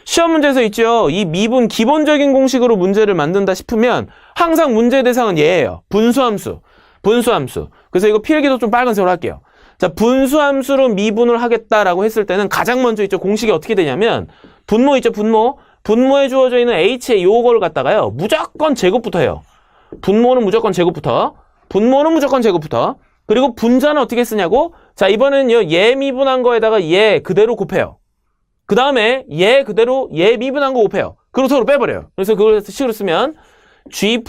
시험 문제에서 있죠. 이 미분 기본적인 공식으로 문제를 만든다 싶으면 항상 문제 대상은 얘예요. 분수함수. 그래서 이거 필기도 좀 빨간색으로 할게요. 자, 분수함수로 미분을 하겠다라고 했을 때는 가장 먼저 있죠. 공식이 어떻게 되냐면 분모 있죠. 분모에 주어져 있는 h의 요걸 갖다가요. 무조건 제곱부터 해요. 분모는 무조건 제곱부터. 그리고 분자는 어떻게 쓰냐고? 자, 이번에는요. 얘 미분한 거에다가 얘 그대로 곱해요. 그 다음에 얘 그대로 얘 미분한 거 곱해요. 그리고 서로 빼버려요. 그래서 그걸 식으로 쓰면 G'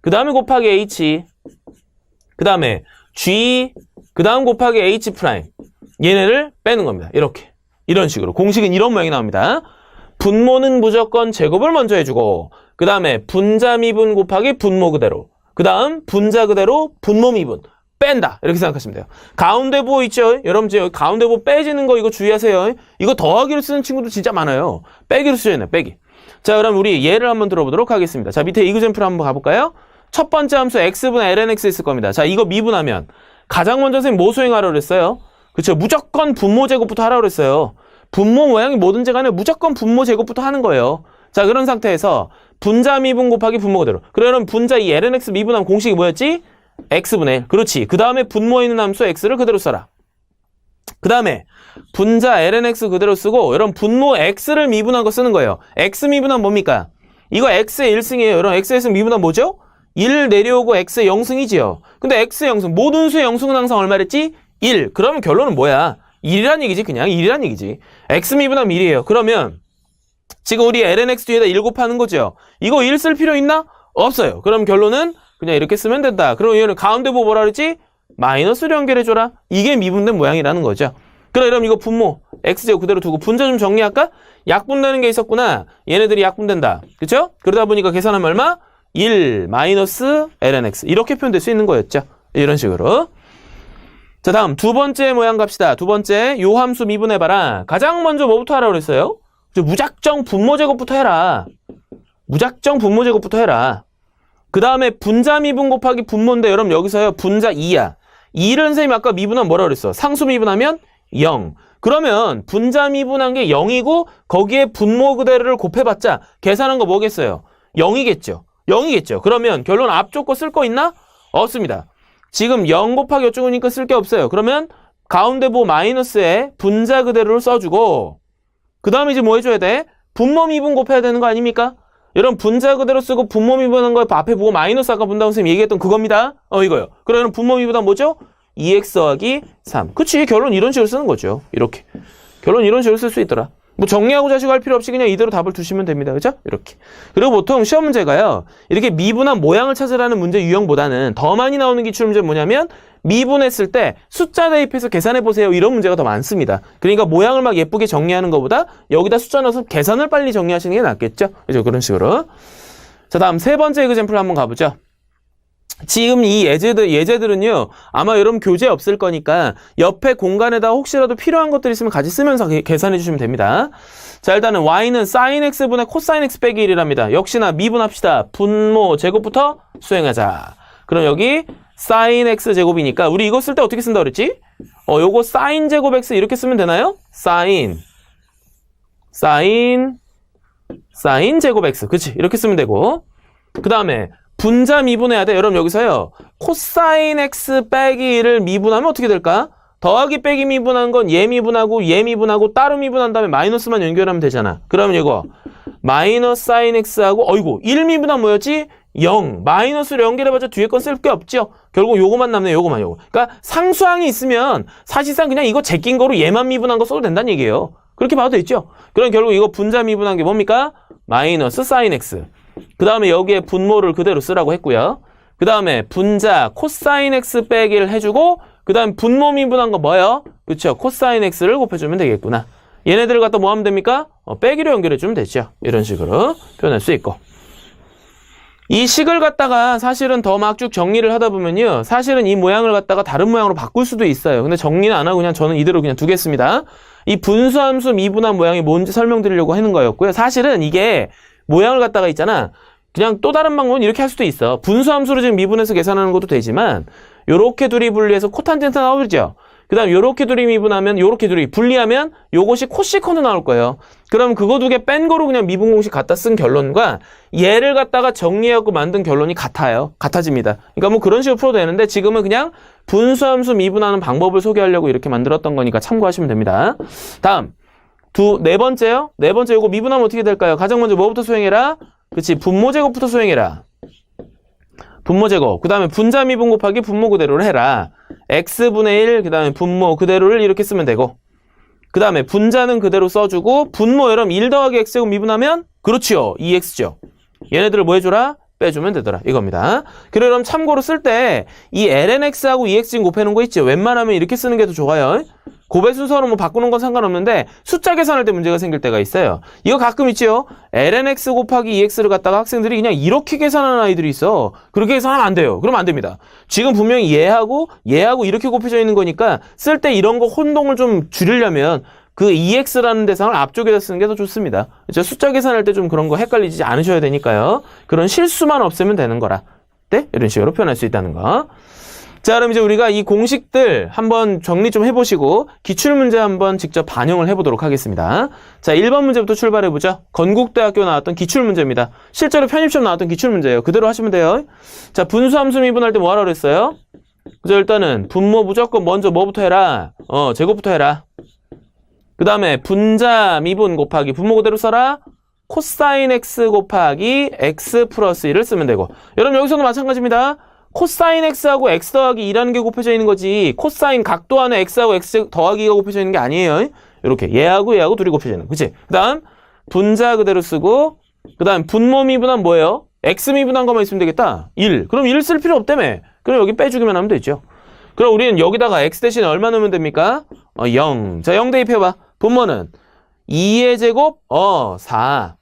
그 다음에 곱하기 H 그 다음에 G 그 다음 곱하기 H' 얘네를 빼는 겁니다. 이런 식으로 공식은 이런 모양이 나옵니다. 분모는 무조건 제곱을 먼저 해주고 그 다음에 분자 미분 곱하기 분모 그대로 그 다음 분자 그대로 분모 미분 뺀다. 이렇게 생각하시면 돼요. 가운데 부호 있죠? 여러분 여기 가운데 부호 빼지는 거 이거 주의하세요. 이거 더하기로 쓰는 친구도 진짜 많아요. 빼기로 쓰셔야 돼요. 빼기. 자, 그럼 우리 예를 한번 들어보도록 하겠습니다. 자, 밑에 이그젠플 한번 가볼까요? 첫 번째 함수 x분의 lnx 있을 겁니다. 자, 이거 미분하면 가장 먼저 선생님 뭐 수행하라고 그랬어요? 그쵸? 무조건 분모 제곱부터 하라고 그랬어요. 분모 모양이 뭐든지 간에 무조건 분모 제곱부터 하는 거예요. 자, 그런 상태에서 분자 미분 곱하기 분모 그대로. 그러면 분자 이 lnx 미분하면 공식이 뭐였지? x분의 1. 그렇지. 그 다음에 분모에 있는 함수 x를 그대로 써라. 그 다음에 분자 lnx 그대로 쓰고 여러분 분모 x를 미분한 거 쓰는 거예요. x 미분한 뭡니까? 이거 x의 1승이에요. 여러분 x의 1승 미분한 뭐죠? 1 내려오고 x의 0승이지요. 근데 x의 0승 모든 수의 0승은 항상 얼마랬지? 1. 그러면 결론은 뭐야? 1이란 얘기지. 그냥 1이란 얘기지. x 미분하면 1이에요. 그러면 지금 우리 lnx 뒤에다 1 곱하는 거죠. 이거 1 쓸 필요 있나? 없어요. 그럼 결론은 그냥 이렇게 쓰면 된다. 그럼 얘는 가운데 뭐 뭐라 그랬지? 마이너스로 연결해줘라. 이게 미분된 모양이라는 거죠. 그럼 여러분 이거 분모 x제곱 그대로 두고 분자 좀 정리할까? 약분되는 게 있었구나. 얘네들이 약분된다. 그쵸? 그러다 보니까 계산하면 얼마? 1 마이너스 lnx 이렇게 표현될 수 있는 거였죠. 이런 식으로. 자, 다음 두 번째 모양 갑시다. 두 번째 요 함수 미분해봐라. 가장 먼저 뭐부터 하라고 그랬어요? 무작정 분모 제곱부터 해라. 무작정 분모 제곱부터 해라. 그 다음에 분자 미분 곱하기 분모인데 여러분 여기서요 분자 2야. 2를 선생님이 아까 미분하면 뭐라 그랬어? 상수 미분하면 0. 그러면 분자 미분한 게 0이고 거기에 분모 그대로를 곱해봤자 계산한 거 뭐겠어요? 0이겠죠. 0이겠죠. 그러면 결론 앞쪽 거 쓸 거 있나? 없습니다. 지금 0 곱하기 어쩌고니까 쓸 게 없어요. 그러면 가운데 뭐 마이너스에 분자 그대로를 써주고 그 다음에 이제 뭐 해줘야 돼? 분모 미분 곱해야 되는 거 아닙니까? 여러분 분자 그대로 쓰고 분모 미분한 거 앞에 보고 마이너스 아까 분다고 선생님이 얘기했던 그겁니다. 이거요. 그러면 분모 미분한 뭐죠? 2x 더하기 3. 그치? 결론 이런 식으로 쓰는 거죠. 이렇게. 결론 이런 식으로 쓸 수 있더라. 뭐 정리하고 자시고 할 필요 없이 그냥 이대로 답을 두시면 됩니다. 그죠? 이렇게. 그리고 보통 시험 문제가요. 이렇게 미분한 모양을 찾으라는 문제 유형보다는 더 많이 나오는 기출문제는 뭐냐면 미분했을 때 숫자 대입해서 계산해보세요. 이런 문제가 더 많습니다. 그러니까 모양을 막 예쁘게 정리하는 것보다 여기다 숫자 넣어서 계산을 빨리 정리하시는 게 낫겠죠? 그죠? 그런 식으로. 자, 다음 세 번째 에그젬플 한번 가보죠. 지금 이 예제들은요, 아마 여러분 교재 없을 거니까 옆에 공간에다 혹시라도 필요한 것들 있으면 같이 쓰면서 계산해 주시면 됩니다. 자, 일단은 y는 sin x분의 cosine x 빼기 1이랍니다. 역시나 미분합시다. 분모 제곱부터 수행하자. 그럼 여기 sin x 제곱이니까 우리 이거 쓸 때 어떻게 쓴다 그랬지? 요거 sin 제곱 x 이렇게 쓰면 되나요? sin 제곱 x. 그치? 이렇게 쓰면 되고. 그 다음에 분자 미분해야 돼. 여러분 여기서요. 코사인 x 빼기 1을 미분하면 어떻게 될까? 더하기 빼기 미분한 건 얘 미분하고 얘 미분하고 따로 미분한 다음에 마이너스만 연결하면 되잖아. 그러면 이거 마이너스 사인 x하고 1 미분하면 뭐였지? 0. 마이너스로 연결해봤자 뒤에 건 쓸 게 없죠. 결국 요거만 남네. 요거. 그러니까 상수항이 있으면 사실상 그냥 이거 제낀 거로 얘만 미분한 거 써도 된다는 얘기예요. 그렇게 봐도 되죠. 그럼 결국 이거 분자 미분한 게 뭡니까? 마이너스 사인 x. 그 다음에 여기에 분모를 그대로 쓰라고 했고요. 그 다음에 분자 코사인 x 빼기를 해주고 그 다음 분모 미분한 거 뭐예요? 그쵸? 코사인 x를 곱해주면 되겠구나. 얘네들을 갖다 뭐 하면 됩니까? 빼기로 연결해주면 되죠. 이런 식으로 표현할 수 있고. 이 식을 갖다가 사실은 더 막 쭉 정리를 하다 보면요. 사실은 이 모양을 갖다가 다른 모양으로 바꿀 수도 있어요. 근데 정리는 안 하고 그냥 저는 이대로 그냥 두겠습니다. 이 분수함수 미분한 모양이 뭔지 설명드리려고 하는 거였고요. 사실은 이게 모양을 갖다가 있잖아. 그냥 또 다른 방법은 이렇게 할 수도 있어. 분수함수로 지금 미분해서 계산하는 것도 되지만 요렇게 둘이 분리해서 코탄젠트 나오죠. 그 다음 요렇게 둘이 미분하면 요렇게 둘이 분리하면 요것이 코시컨으로 나올 거예요. 그럼 그거 두 개 뺀 거로 그냥 미분 공식 갖다 쓴 결론과 얘를 갖다가 정리하고 만든 결론이 같아요. 같아집니다. 그러니까 뭐 그런 식으로 풀어도 되는데 지금은 그냥 분수함수 미분하는 방법을 소개하려고 이렇게 만들었던 거니까 참고하시면 됩니다. 다음 네 번째요. 네 번째 요거 미분하면 어떻게 될까요? 가장 먼저 뭐부터 수행해라? 그치, 분모 제곱부터 수행해라. 분모 제곱. 그 다음에 분자 미분 곱하기 분모 그대로를 해라. x분의 1, 그 다음에 분모 그대로를 이렇게 쓰면 되고. 그 다음에 분자는 그대로 써주고, 분모 여러분 1 더하기 x제곱 미분하면? 그렇지요. 2x죠. 얘네들을 뭐 해줘라? 빼주면 되더라. 이겁니다. 그럼 참고로 쓸 때 이 lnx하고 2x 곱해놓은 거 있죠. 웬만하면 이렇게 쓰는 게 더 좋아요. 곱의 순서로 뭐 바꾸는 건 상관없는데 숫자 계산할 때 문제가 생길 때가 있어요. 이거 가끔 있죠. lnx 곱하기 2x를 갖다가 학생들이 그냥 이렇게 계산하는 아이들이 있어. 그렇게 계산하면 안 돼요. 그러면 안 됩니다. 지금 분명히 얘하고 이렇게 곱해져 있는 거니까 쓸 때 이런 거 혼동을 좀 줄이려면 그 2x라는 대상을 앞쪽에다 쓰는 게 더 좋습니다. 그렇죠? 숫자 계산할 때 좀 그런 거 헷갈리지 않으셔야 되니까요. 그런 실수만 없애면 되는 거라. 네? 이런 식으로 표현할 수 있다는 거. 자, 그럼 이제 우리가 이 공식들 한번 정리 좀 해보시고 기출문제 한번 직접 반영을 해보도록 하겠습니다. 자, 1번 문제부터 출발해보죠. 건국대학교 나왔던 기출문제입니다. 실제로 편입시험 나왔던 기출문제예요. 그대로 하시면 돼요. 자, 분수함수 미분할 때 뭐 하라고 그랬어요? 그죠? 일단은 분모 무조건 먼저 뭐부터 해라? 제곱부터 해라. 그 다음에 분자 미분 곱하기 분모 그대로 써라. 코사인 x 곱하기 x 플러스 1을 쓰면 되고. 여러분 여기서도 마찬가지입니다. 코사인 x하고 x 더하기 2라는 게 곱해져 있는 거지. 코사인 각도 안에 x하고 x 더하기가 곱해져 있는 게 아니에요. 이렇게 얘하고 얘하고 둘이 곱해져 있는 거. 그치? 그 다음 분자 그대로 쓰고 그 다음 분모 미분한 뭐예요? x 미분한 것만 있으면 되겠다. 1. 그럼 1 쓸 필요 없다며. 그럼 여기 빼주기만 하면 되죠. 그럼 우리는 여기다가 x 대신에 얼마 넣으면 됩니까? 0. 자, 0 대입해봐. 분모는 2의 제곱, 4.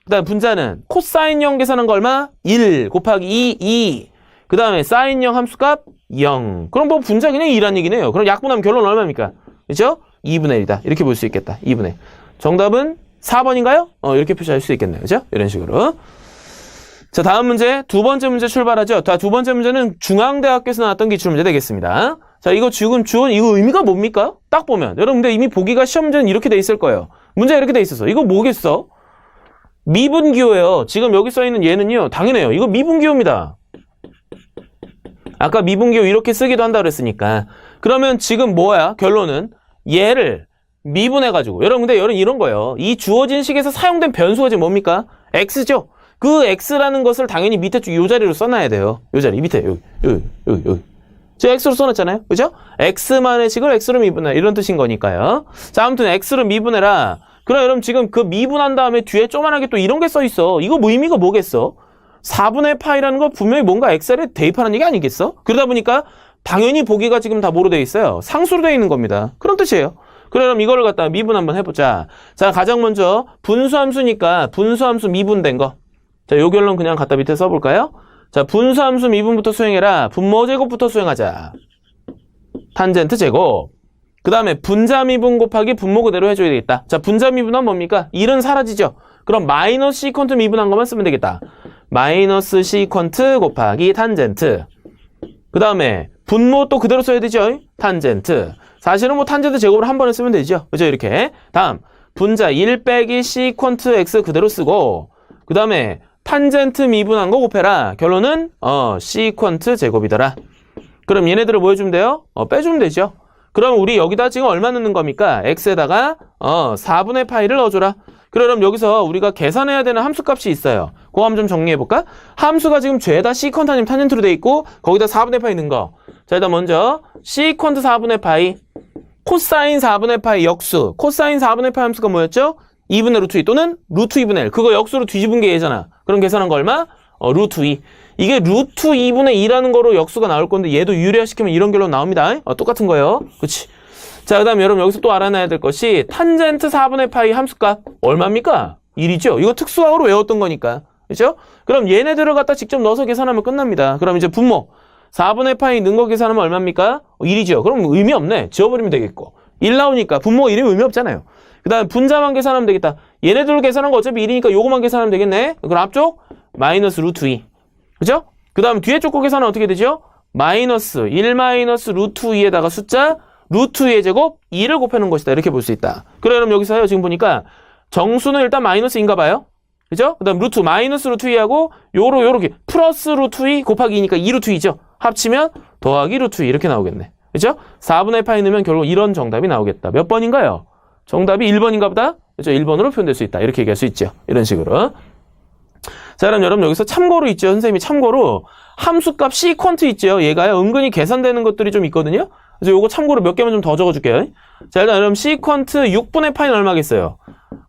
그 다음 분자는 코사인 0 계산한 거 얼마? 1 곱하기 2. 그 다음에 사인 0 함수값 0. 그럼 뭐 분자 그냥 2란 얘기네요. 그럼 약분하면 결론 얼마입니까? 그죠? 2분의 1이다. 이렇게 볼 수 있겠다. 2분의 1. 정답은 4번인가요? 이렇게 표시할 수 있겠네요. 그죠? 이런 식으로. 자, 다음 문제, 두 번째 문제 출발하죠. 두 번째 문제는 중앙대학교에서 나왔던 기출문제 되겠습니다. 자, 이거 지금 주원, 이거 의미가 뭡니까? 딱 보면. 여러분, 근데 이미 보기가 시험 문제는 이렇게 돼 있을 거예요. 문제가 이렇게 돼 있어서. 이거 뭐겠어? 미분기호예요. 지금 여기 써있는 얘는요, 당연해요. 이거 미분기호입니다. 아까 미분기호 이렇게 쓰기도 한다 그랬으니까. 그러면 지금 뭐야? 결론은 얘를 미분해가지고. 여러분, 근데 여러분 이런 거예요. 이 주어진 식에서 사용된 변수가 지금 뭡니까? x죠? 그 x라는 것을 당연히 밑에 쭉 요 자리로 써놔야 돼요. 요 자리, 밑에, 여기. 제가 x로 써놨잖아요. 그죠? x만의 식을 x로 미분해. 이런 뜻인 거니까요. 자, 아무튼 x로 미분해라. 그럼 여러분 지금 그 미분한 다음에 뒤에 조그만하게 또 이런 게 써있어. 이거 뭐 의미가 뭐겠어? 4분의 파이라는 거 분명히 뭔가 엑셀에 대입하는 얘기 아니겠어? 그러다 보니까 당연히 보기가 지금 다 뭐로 돼 있어요? 상수로 돼 있는 겁니다. 그런 뜻이에요. 그럼 이거를 갖다가 미분 한번 해보자. 자, 가장 먼저 분수함수니까 분수함수 미분된 거. 자, 요 결론 그냥 갖다 밑에 써볼까요? 자, 분수함수 미분부터 수행해라. 분모 제곱부터 수행하자. 탄젠트 제곱. 그 다음에 분자 미분 곱하기 분모 그대로 해줘야 되겠다. 자, 분자 미분은 뭡니까? 1은 사라지죠. 그럼 마이너스 시퀀트 미분한 것만 쓰면 되겠다. 마이너스 시퀀트 곱하기 탄젠트. 그 다음에 분모 또 그대로 써야 되죠. 탄젠트. 사실은 뭐 탄젠트 제곱을 한 번에 쓰면 되죠. 그죠? 이렇게. 다음 분자 1 빼기 시퀀트 x 그대로 쓰고 그 다음에 탄젠트 미분한 거 곱해라. 결론은 시퀀트 제곱이더라. 그럼 얘네들을 뭐 해주면 돼요? 빼주면 되죠. 그럼 우리 여기다 지금 얼마 넣는 겁니까? x에다가 4분의 파이를 넣어줘라. 그럼 여기서 우리가 계산해야 되는 함수값이 있어요. 그거 한번 좀 정리해볼까? 함수가 지금 죄다 시퀀트 아니면 탄젠트로 돼 있고 거기다 4분의 파이 넣은 거. 자, 일단 먼저 시퀀트 4분의 파이, 코사인 4분의 파이 역수. 코사인 4분의 파이 함수가 뭐였죠? 2분의 루트 2 또는 루트 2분의 1. 그거 역수로 뒤집은 게 얘잖아. 그럼 계산한 거 얼마? 루트 2. 이게 루트 2분의 2라는 거로 역수가 나올 건데 얘도 유리화시키면 이런 결론 나옵니다. 똑같은 거예요. 그치? 자, 그 다음에 여러분 여기서 또 알아놔야 될 것이 탄젠트 4분의 파이 함수값 얼마입니까? 1이죠? 이거 특수학으로 외웠던 거니까. 그죠? 그럼 얘네들을 갖다 직접 넣어서 계산하면 끝납니다. 그럼 이제 분모 4분의 파이 넣은 거 계산하면 얼마입니까? 1이죠? 그럼 의미 없네. 지워버리면 되겠고. 1 나오니까 분모가 1이면 의미 없잖아요. 그 다음에 분자만 계산하면 되겠다. 얘네들로 계산한 거 어차피 1이니까 요거만 계산하면 되겠네. 그럼 앞쪽 마이너스 루트 2. 그죠? 그 다음 뒤에 쪽 거 계산은 어떻게 되죠? 마이너스 1 마이너스 루트 2에다가 숫자 루트 2의 제곱 2를 곱해놓은 것이다. 이렇게 볼 수 있다. 그래, 그럼 여기서요. 지금 보니까 정수는 일단 마이너스인가 봐요. 그죠? 그 다음 루트 마이너스 루트 2하고 요렇게 플러스 루트 2 곱하기 2니까 2 루트 2죠. 합치면 더하기 루트 2 이렇게 나오겠네. 그죠? 4분의 파이 넣으면 결국 이런 정답이 나오겠다. 몇 번인가요? 정답이 1번인가 보다? 그죠? 1번으로 표현될 수 있다. 이렇게 얘기할 수 있죠. 이런 식으로. 자, 그럼 여러분 여기서 참고로 있죠. 선생님이 참고로 함수값 시퀀트 있죠. 얘가요. 은근히 계산되는 것들이 좀 있거든요. 그래서 요거 참고로 몇 개만 좀 더 적어줄게요. 자, 일단 여러분 시퀀트 6분의 파이는 얼마겠어요?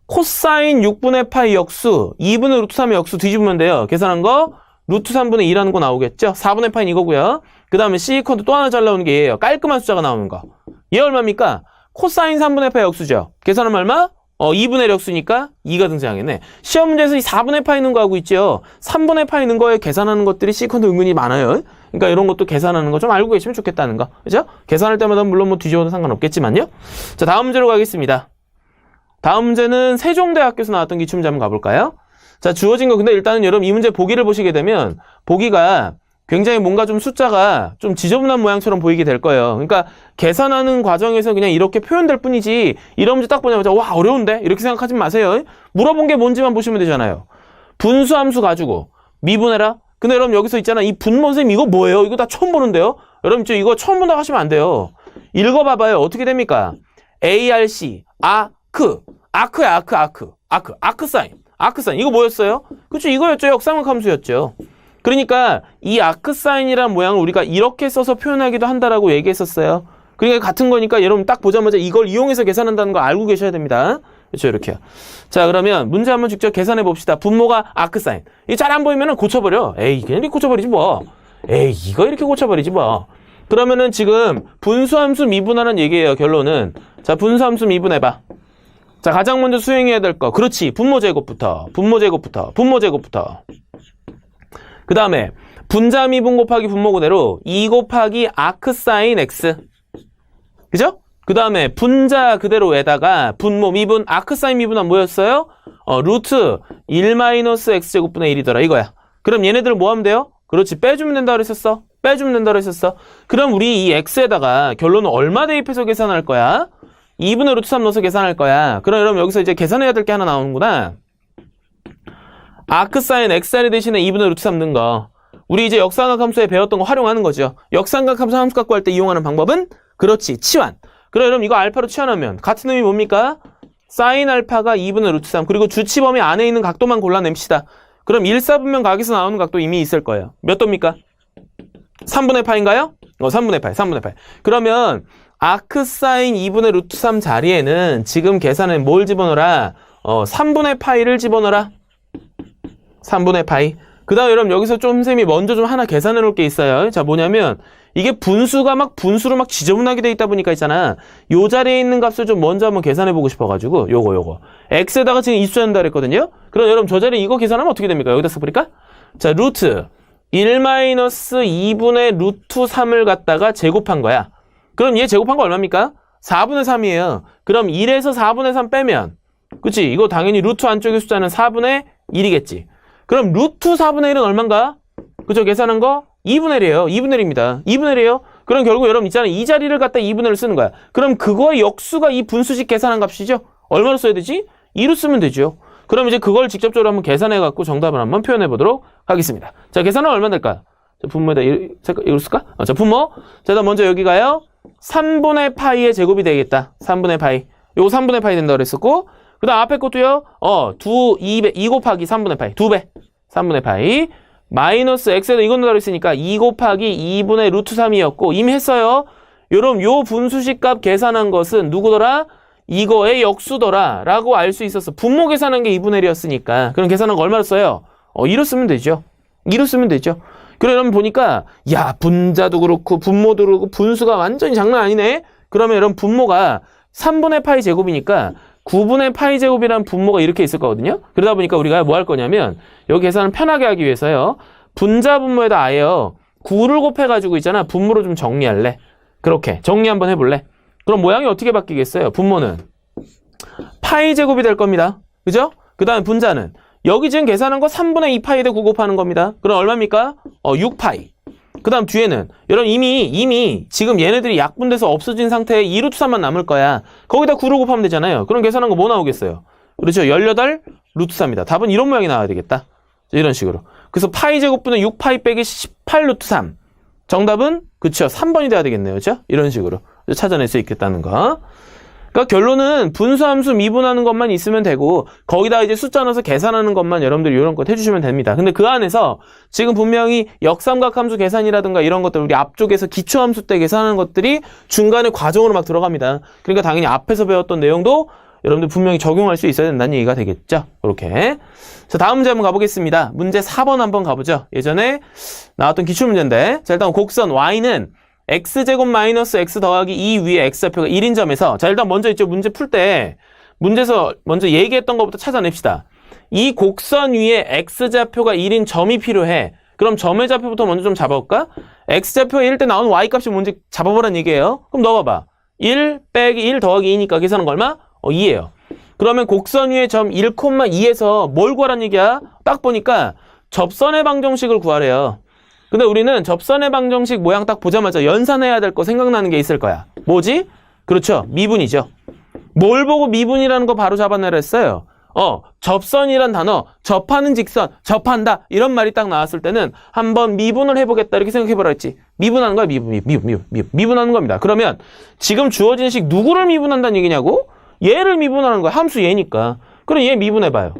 코사인 6분의 파이 역수 2분의 루트 3의 역수 뒤집으면 돼요. 계산한 거 루트 3분의 2라는 거 나오겠죠? 4분의 파이는 이거고요. 그 다음에 시퀀트 또 하나 잘 나오는 게 얘예요. 깔끔한 숫자가 나오는 거. 얘 얼마입니까? 코사인 3분의 파이 역수죠. 계산하면 얼마? 2분의 1 역수니까 2가 등장하겠네. 시험 문제에서 이 4분의 파이 넣은 거 하고 있죠. 3분의 파이 넣은 거에 계산하는 것들이 시퀀트 은근히 많아요. 그러니까 이런 것도 계산하는 거 좀 알고 계시면 좋겠다는 거. 그죠? 계산할 때마다 물론 뭐 뒤집어도 상관없겠지만요. 자, 다음 문제로 가겠습니다. 다음 문제는 세종대학교에서 나왔던 기출문제 한번 가볼까요? 자, 주어진 거 근데 일단은 여러분 이 문제 보기를 보시게 되면 보기가 굉장히 뭔가 좀 숫자가 좀 지저분한 모양처럼 보이게 될 거예요. 그러니까 계산하는 과정에서 그냥 이렇게 표현될 뿐이지 이런 문제 딱 보자마자 와 어려운데? 이렇게 생각하지 마세요. 물어본 게 뭔지만 보시면 되잖아요. 분수함수 가지고 미분해라? 근데 여러분 여기서 있잖아. 이 분모 선생님 이거 뭐예요? 이거 나 처음 보는데요? 여러분 이거 처음 본다고 하시면 안 돼요. 읽어봐봐요. 어떻게 됩니까? ARC, 아크야, 아크 사인. 이거 뭐였어요? 그쵸, 이거였죠. 역삼각 함수였죠. 그러니까 이 아크 사인이란 모양을 우리가 이렇게 써서 표현하기도 한다라고 얘기했었어요. 그러니까 같은 거니까 여러분 딱 보자마자 이걸 이용해서 계산한다는 거 알고 계셔야 됩니다. 그렇죠, 이렇게요. 자, 그러면 문제 한번 직접 계산해 봅시다. 분모가 아크 사인. 이게 잘 안 보이면은 고쳐버려. 에이, 그냥 이렇게 고쳐버리지 뭐. 에이, 이거 이렇게 고쳐버리지 뭐. 그러면은 지금 분수함수 미분하는 얘기예요, 결론은. 자, 분수함수 미분해봐. 자, 가장 먼저 수행해야 될 거. 그렇지. 분모 제곱부터. 그 다음에 분자 미분 곱하기 분모 그대로 2 곱하기 아크 사인 x. 그죠? 그 다음에 분자 그대로에다가 분모 미분 아크 사인 미분은 뭐였어요? 루트 1-x제곱분의 1이더라 이거야. 그럼 얘네들 뭐 하면 돼요? 그렇지. 빼주면 된다 그랬었어. 그럼 우리 이 x에다가 결론은 얼마 대입해서 계산할 거야? 2분의 루트 3 넣어서 계산할 거야. 그럼 여러분 여기서 이제 계산해야 될 게 하나 나오는구나. 아크 사인 xr 대신에 2분의 루트 3 넣은 거. 우리 이제 역삼각 함수에 배웠던 거 활용하는 거죠. 역삼각 함수 갖고 할 때 이용하는 방법은 그렇지. 치환. 그럼 여러분 이거 알파로 치환하면 같은 의미 뭡니까? 사인 알파가 2분의 루트 3. 그리고 주치범위 안에 있는 각도만 골라냅시다. 그럼 1사분면 각에서 나오는 각도 이미 있을 거예요. 몇 도입니까? 3분의 파인가요? 3분의 파이. 그러면 아크 사인 2분의 루트 3 자리에는 지금 계산에 뭘 집어넣어라? 3분의 파이를 집어넣어라. 3분의 파이. 그 다음에 여러분 여기서 좀 쌤이 먼저 좀 하나 계산해 놓을 게 있어요. 자, 뭐냐면 이게 분수가 분수로 지저분하게 돼 있다 보니까 있잖아. 요 자리에 있는 값을 좀 먼저 한번 계산해 보고 싶어가지고 요거. x에다가 지금 이수한다 그랬거든요. 그럼 여러분 저 자리에 이거 계산하면 어떻게 됩니까? 여기다 써버릴까? 자, 루트 1-2분의 루트 3을 갖다가 제곱한 거야. 그럼 얘 제곱한 거 얼마입니까? 4분의 3이에요. 그럼 1에서 4분의 3 빼면 그치? 이거 당연히 루트 안쪽의 숫자는 4분의 1이겠지. 그럼 루트 4분의 1은 얼만가? 그죠? 계산한 거? 2분의 1이에요. 2분의 1이에요. 그럼 결국 여러분 있잖아요. 이 자리를 갖다 2분의 1을 쓰는 거야. 그럼 그거의 역수가 이 분수식 계산한 값이죠? 얼마로 써야 되지? 2로 쓰면 되죠. 그럼 이제 그걸 직접적으로 한번 계산해갖고 정답을 한번 표현해보도록 하겠습니다. 자, 계산은 얼마 될까요? 자, 분모에다 이걸 쓸까? 자, 분모. 자, 일단 먼저 여기 가요. 3분의 파이의 제곱이 되겠다. 3분의 파이. 요거 3분의 파이 된다고 그랬었고, 그 다음 앞에 것도요, 2 곱하기 3분의 파이. 2배. 3분의 파이. 마이너스 x에다 이건 넣으라고 했으니까 2 곱하기 2분의 루트 3이었고, 이미 했어요. 여러분, 요 분수식 값 계산한 것은 누구더라? 이거의 역수더라. 라고 알 수 있었어. 분모 계산한 게 2분의 1이었으니까. 그럼 계산한 거 얼마로 써요? 2로 쓰면 되죠. 그래, 여러분 보니까, 야, 분자도 그렇고, 분모도 그렇고, 분수가 완전히 장난 아니네? 그러면 여러분, 분모가 3분의 파이 제곱이니까, 9분의 파이 제곱이라는 분모가 이렇게 있을 거거든요. 그러다 보니까 우리가 뭐 할 거냐면 여기 계산을 편하게 하기 위해서요. 분자 분모에다 아예요. 9를 곱해가지고 있잖아. 분모를 좀 정리할래. 그렇게 정리 한번 해볼래. 그럼 모양이 어떻게 바뀌겠어요? 분모는 파이 제곱이 될 겁니다. 그죠? 그 다음에 분자는 여기 지금 계산한 거 3분의 2 파이에다 9 곱하는 겁니다. 그럼 얼마입니까? 6파이. 그 다음 뒤에는 여러분 이미 지금 얘네들이 약분돼서 없어진 상태에 2루트 3만 남을 거야. 거기다 9를 곱하면 되잖아요. 그럼 계산한 거 뭐 나오겠어요? 그렇죠. 18 루트 3이다. 답은 이런 모양이 나와야 되겠다. 이런 식으로. 그래서 파이 제곱분은 6파이 빼기 18 루트 3. 정답은 그쵸. 3번이 돼야 되겠네요. 그렇죠? 이런 식으로 찾아낼 수 있겠다는 거. 그러니까 결론은 분수함수 미분하는 것만 있으면 되고 거기다 이제 숫자 넣어서 계산하는 것만 여러분들이 이런 것 해주시면 됩니다. 근데 그 안에서 지금 분명히 역삼각 함수 계산이라든가 이런 것들 우리 앞쪽에서 기초함수 때 계산하는 것들이 중간에 과정으로 막 들어갑니다. 그러니까 당연히 앞에서 배웠던 내용도 여러분들 분명히 적용할 수 있어야 된다는 얘기가 되겠죠. 이렇게. 자, 다음 문제 한번 가보겠습니다. 문제 4번 한번 가보죠. 예전에 나왔던 기출문제인데 자, 일단 곡선 y는 x제곱 마이너스 x 더하기 2 위에 x좌표가 1인 점에서 자 일단 먼저 있죠. 문제 풀 때 문제에서 먼저 얘기했던 것부터 찾아냅시다. 이 곡선 위에 x좌표가 1인 점이 필요해. 그럼 점의 좌표부터 먼저 좀 잡아볼까? x좌표가 1 때 나오는 y값이 뭔지 잡아보란 얘기예요. 그럼 넣어봐봐. 1 빼기 1 더하기 2니까 계산한 거 얼마? 2예요. 그러면 곡선 위에 점 1,2에서 뭘 구하란 얘기야? 딱 보니까 접선의 방정식을 구하래요. 근데 우리는 접선의 방정식 모양 딱 보자마자 연산해야 될 거 생각나는 게 있을 거야. 뭐지? 그렇죠. 미분이죠. 뭘 보고 미분이라는 거 바로 잡아내라 했어요? 접선이란 단어, 접하는 직선, 접한다 이런 말이 딱 나왔을 때는 한번 미분을 해보겠다 이렇게 생각해보라 했지. 미분하는 거야. 미분하는 겁니다. 그러면 지금 주어진 식 누구를 미분한다는 얘기냐고? 얘를 미분하는 거야. 함수 얘니까. 그럼 얘 미분해봐요.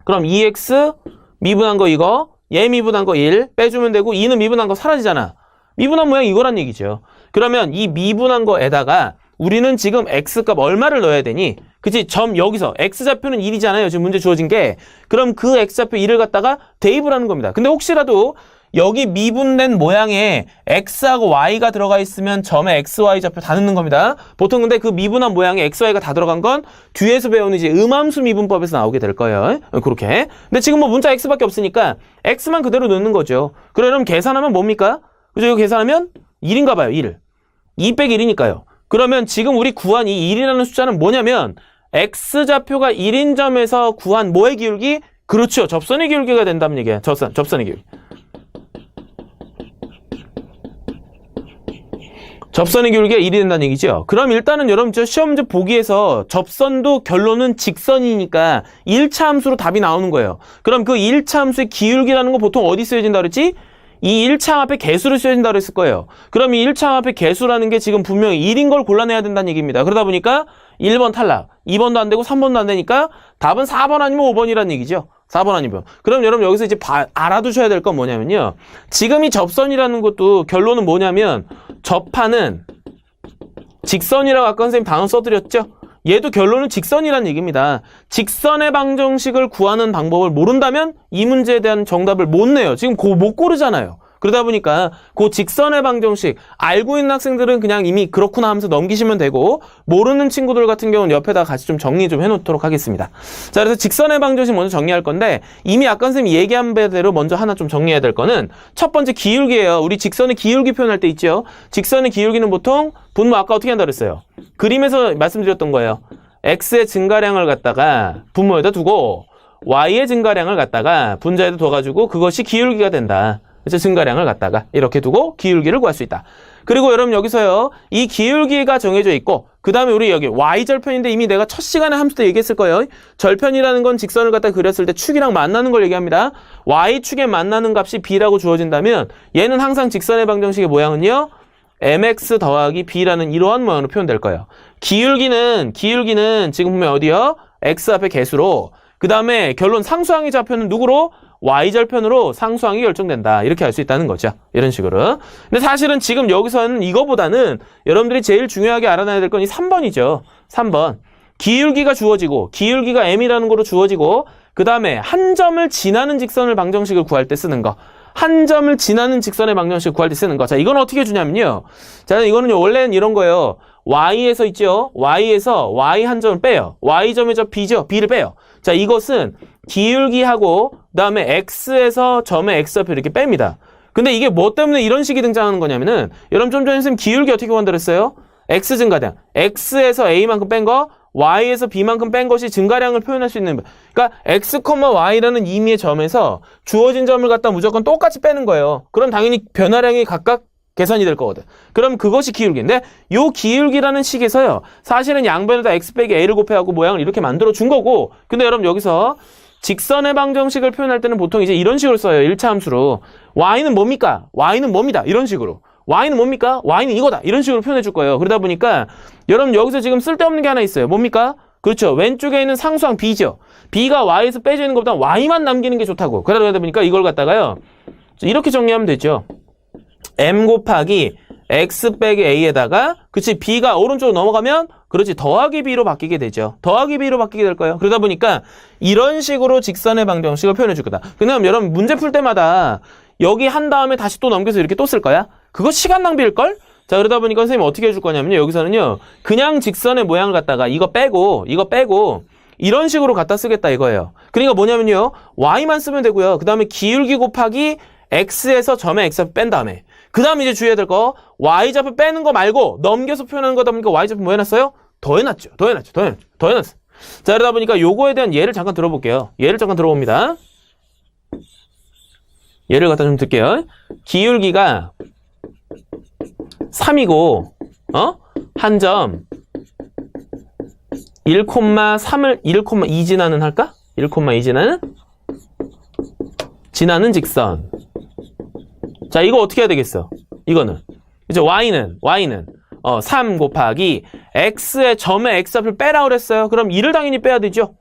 그럼 2x 미분한 거 이거, 얘 미분한 거 1 빼주면 되고 2는 미분한 거 사라지잖아. 미분한 모양 이거란 얘기죠. 그러면 이 미분한 거에다가 우리는 지금 x값 얼마를 넣어야 되니? 그치? 점 여기서 x좌표는 1이잖아요. 지금 문제 주어진 게. 그럼 그 x좌표 1을 갖다가 대입을 하는 겁니다. 근데 혹시라도 여기 미분된 모양에 x하고 y가 들어가 있으면 점에 x, y 좌표 다 넣는 겁니다. 보통 근데 그 미분한 모양에 x, y가 다 들어간 건 뒤에서 배우는 이제 음함수 미분법에서 나오게 될 거예요. 그렇게. 근데 지금 뭐 문자 x밖에 없으니까 x만 그대로 넣는 거죠. 그럼 계산하면 뭡니까? 그죠? 이거 계산하면 1인가 봐요. 1. 2 빼기 1이니까요. 그러면 지금 우리 구한 이 1이라는 숫자는 뭐냐면 x좌표가 1인 점에서 구한 뭐의 기울기? 그렇죠. 접선의 기울기가 된다는 얘기야. 접선의 기울기. 접선의 기울기가 1이 된다는 얘기죠. 그럼 일단은 여러분 저 시험 문제 보기에서 접선도 결론은 직선이니까 1차 함수로 답이 나오는 거예요. 그럼 그 1차 함수의 기울기라는 거 보통 어디 쓰여진다 그랬지? 이 1차 합의 개수를 쓰여진다 그랬을 거예요. 그럼 이 1차 합의 개수라는 게 지금 분명히 1인 걸 골라내야 된다는 얘기입니다. 그러다 보니까 1번 탈락, 2번도 안 되고 3번도 안 되니까 답은 4번 아니면 5번이라는 얘기죠. 4번 아니면. 그럼 여러분 여기서 이제 알아두셔야 될 건 뭐냐면요. 지금 이 접선이라는 것도 결론은 뭐냐면 접하는 직선이라고 아까 선생님 단어 써드렸죠? 얘도 결론은 직선이라는 얘기입니다. 직선의 방정식을 구하는 방법을 모른다면 이 문제에 대한 정답을 못 내요. 지금 못 고르잖아요. 그러다 보니까 그 직선의 방정식 알고 있는 학생들은 그냥 이미 그렇구나 하면서 넘기시면 되고 모르는 친구들 같은 경우는 옆에다 같이 좀 정리 좀 해놓도록 하겠습니다. 자, 그래서 직선의 방정식 먼저 정리할 건데 이미 아까 선생님이 얘기한 대로 먼저 하나 좀 정리해야 될 거는 첫 번째 기울기예요. 우리 직선의 기울기 표현할 때 있죠. 직선의 기울기는 보통 분모 아까 어떻게 한다 그랬어요? 그림에서 말씀드렸던 거예요. x의 증가량을 갖다가 분모에다 두고 y의 증가량을 갖다가 분자에다 둬가지고 그것이 기울기가 된다. 그래서 증가량을 갖다가 이렇게 두고 기울기를 구할 수 있다. 그리고 여러분 여기서요. 이 기울기가 정해져 있고 그 다음에 우리 여기 y절편인데 이미 내가 첫 시간에 함수 때 얘기했을 거예요. 절편이라는 건 직선을 갖다 그렸을 때 축이랑 만나는 걸 얘기합니다. y축에 만나는 값이 b라고 주어진다면 얘는 항상 직선의 방정식의 모양은요. mx 더하기 b라는 이러한 모양으로 표현될 거예요. 기울기는 지금 보면 어디요? x 앞에 개수로 그 다음에 결론 상수항의 좌표는 누구로? y절편으로 상수항이 결정된다. 이렇게 할 수 있다는 거죠. 이런 식으로. 근데 사실은 지금 여기서는 이거보다는 여러분들이 제일 중요하게 알아놔야 될 건 이 3번이죠. 3번. 기울기가 주어지고 기울기가 m이라는 거로 주어지고 그 다음에 한 점을 지나는 직선을 방정식을 구할 때 쓰는 거. 한 점을 지나는 직선의 방정식을 구할 때 쓰는 거. 자, 이건 어떻게 주냐면요. 자, 이거는 원래는 이런 거예요. y에서 있죠. y에서 y 한 점을 빼요. y점에 저 b죠. b를 빼요. 자, 이것은 기울기하고 그다음에 x에서 점의 x좌표 이렇게 뺍니다. 근데 이게 뭐 때문에 이런 식이 등장하는 거냐면은 여러분 좀 전에 선생님 기울기 어떻게 구한다 그랬어요? x 증가량. x에서 a만큼 뺀 거, y에서 b만큼 뺀 것이 증가량을 표현할 수 있는. 그러니까 x, y라는 임의의 점에서 주어진 점을 갖다 무조건 똑같이 빼는 거예요. 그럼 당연히 변화량이 각각 계산이 될 거거든. 그럼 그것이 기울기인데 요 기울기라는 식에서요. 사실은 양변에다 x 빼기 a를 곱해하고 모양을 이렇게 만들어 준 거고 근데 여러분 여기서 직선의 방정식을 표현할 때는 보통 이제 이런 식으로 써요. 1차 함수로. y는 뭡니까? y는 뭡니다. 이런 식으로. y는 뭡니까? y는 이거다. 이런 식으로 표현해 줄 거예요. 그러다 보니까 여러분 여기서 지금 쓸데없는 게 하나 있어요. 뭡니까? 그렇죠. 왼쪽에 있는 상수항 b죠. b가 y에서 빼져 있는 것보다 y만 남기는 게 좋다고. 그러다 보니까 이걸 갖다가요. 이렇게 정리하면 되죠. m 곱하기 x 빼기 a에다가 그치 b가 오른쪽으로 넘어가면 그렇지 더하기 b로 바뀌게 되죠. 더하기 b로 바뀌게 될 거예요. 그러다 보니까 이런 식으로 직선의 방정식을 표현해 줄 거다. 그다음 여러분 문제 풀 때마다 여기 한 다음에 다시 또 넘겨서 이렇게 또 쓸 거야. 그거 시간 낭비일걸? 자 그러다 보니까 선생님이 어떻게 해줄 거냐면요. 여기서는요. 그냥 직선의 모양을 갖다가 이거 빼고 이런 식으로 갖다 쓰겠다 이거예요. 그러니까 뭐냐면요. y만 쓰면 되고요. 그 다음에 기울기 곱하기 x에서 점의 x좌표 뺀 다음에 그 다음에 이제 주의해야 될 거 y좌표 빼는 거 말고 넘겨서 표현하는 거다 보니까 y좌표 뭐 해놨어요? 더해놨죠. 자 그러다 보니까 요거에 대한 예를 잠깐 들어볼게요. 예를 잠깐 들어봅니다. 예를 갖다 좀 들게요. 기울기가 3이고 한 점 1,3을 1,2 지나는 할까? 1,2 지나는? 지나는 직선. 자, 이거 어떻게 해야 되겠어? 이거는. 이제 y는 3 곱하기 x의 점의 x좌표를 빼라 그랬어요. 그럼 2를 당연히 빼야 되죠.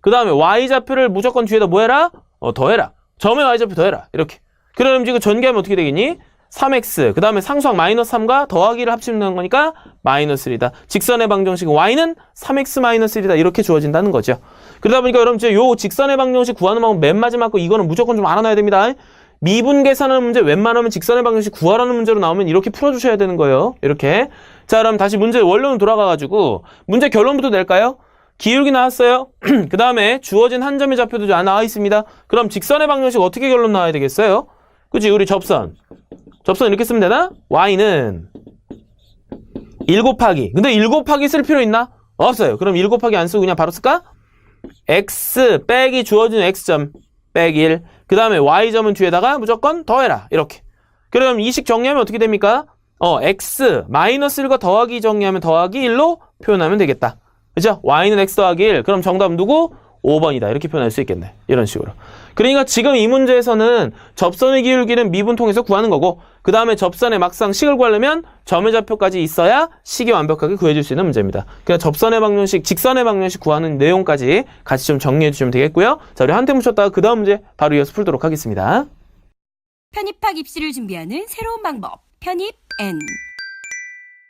그 다음에 y좌표를 무조건 뒤에다 뭐 해라? 더해라. 점의 y좌표 더해라. 이렇게. 그럼 지금 전개하면 어떻게 되겠니? 3x, 그 다음에 상수항 마이너스 3과 더하기를 합치는 거니까 마이너스 1이다. 직선의 방정식 y는 3x 마이너스 1이다. 이렇게 주어진다는 거죠. 그러다 보니까 여러분 이제 요 직선의 방정식 구하는 방법 맨 마지막 거 이거는 무조건 좀 알아놔야 됩니다. 미분 계산하는 문제 웬만하면 직선의 방정식 구하라는 문제로 나오면 이렇게 풀어주셔야 되는 거예요. 이렇게. 자, 그럼 다시 문제 원론으로 돌아가가지고 문제 결론부터 낼까요? 기울기 나왔어요. 그 다음에 주어진 한 점의 좌표도 나와 있습니다. 그럼 직선의 방정식 어떻게 결론 나와야 되겠어요? 그치? 우리 접선 이렇게 쓰면 되나? y는 1 곱하기. 근데 1 곱하기 쓸 필요 있나? 없어요. 그럼 1 곱하기 안 쓰고 그냥 바로 쓸까? x 빼기 주어진 x점 빼기 1. 그 다음에 y점은 뒤에다가 무조건 더해라. 이렇게. 그럼 이 식 정리하면 어떻게 됩니까? x 마이너스 1과 더하기 정리하면 더하기 1로 표현하면 되겠다. 그죠? y는 x 더하기 1. 그럼 정답은 누구? 5번이다. 이렇게 표현할 수 있겠네. 이런 식으로. 그러니까 지금 이 문제에서는 접선의 기울기는 미분 통해서 구하는 거고 그 다음에 접선의 막상 식을 구하려면 점의 좌표까지 있어야 식이 완벽하게 구해줄 수 있는 문제입니다. 그냥 접선의 방정식, 직선의 방정식 구하는 내용까지 같이 좀 정리해 주시면 되겠고요. 자, 우리 한테 묻혔다가 그 다음 문제 바로 이어서 풀도록 하겠습니다. 편입학 입시를 준비하는 새로운 방법, 편입 N.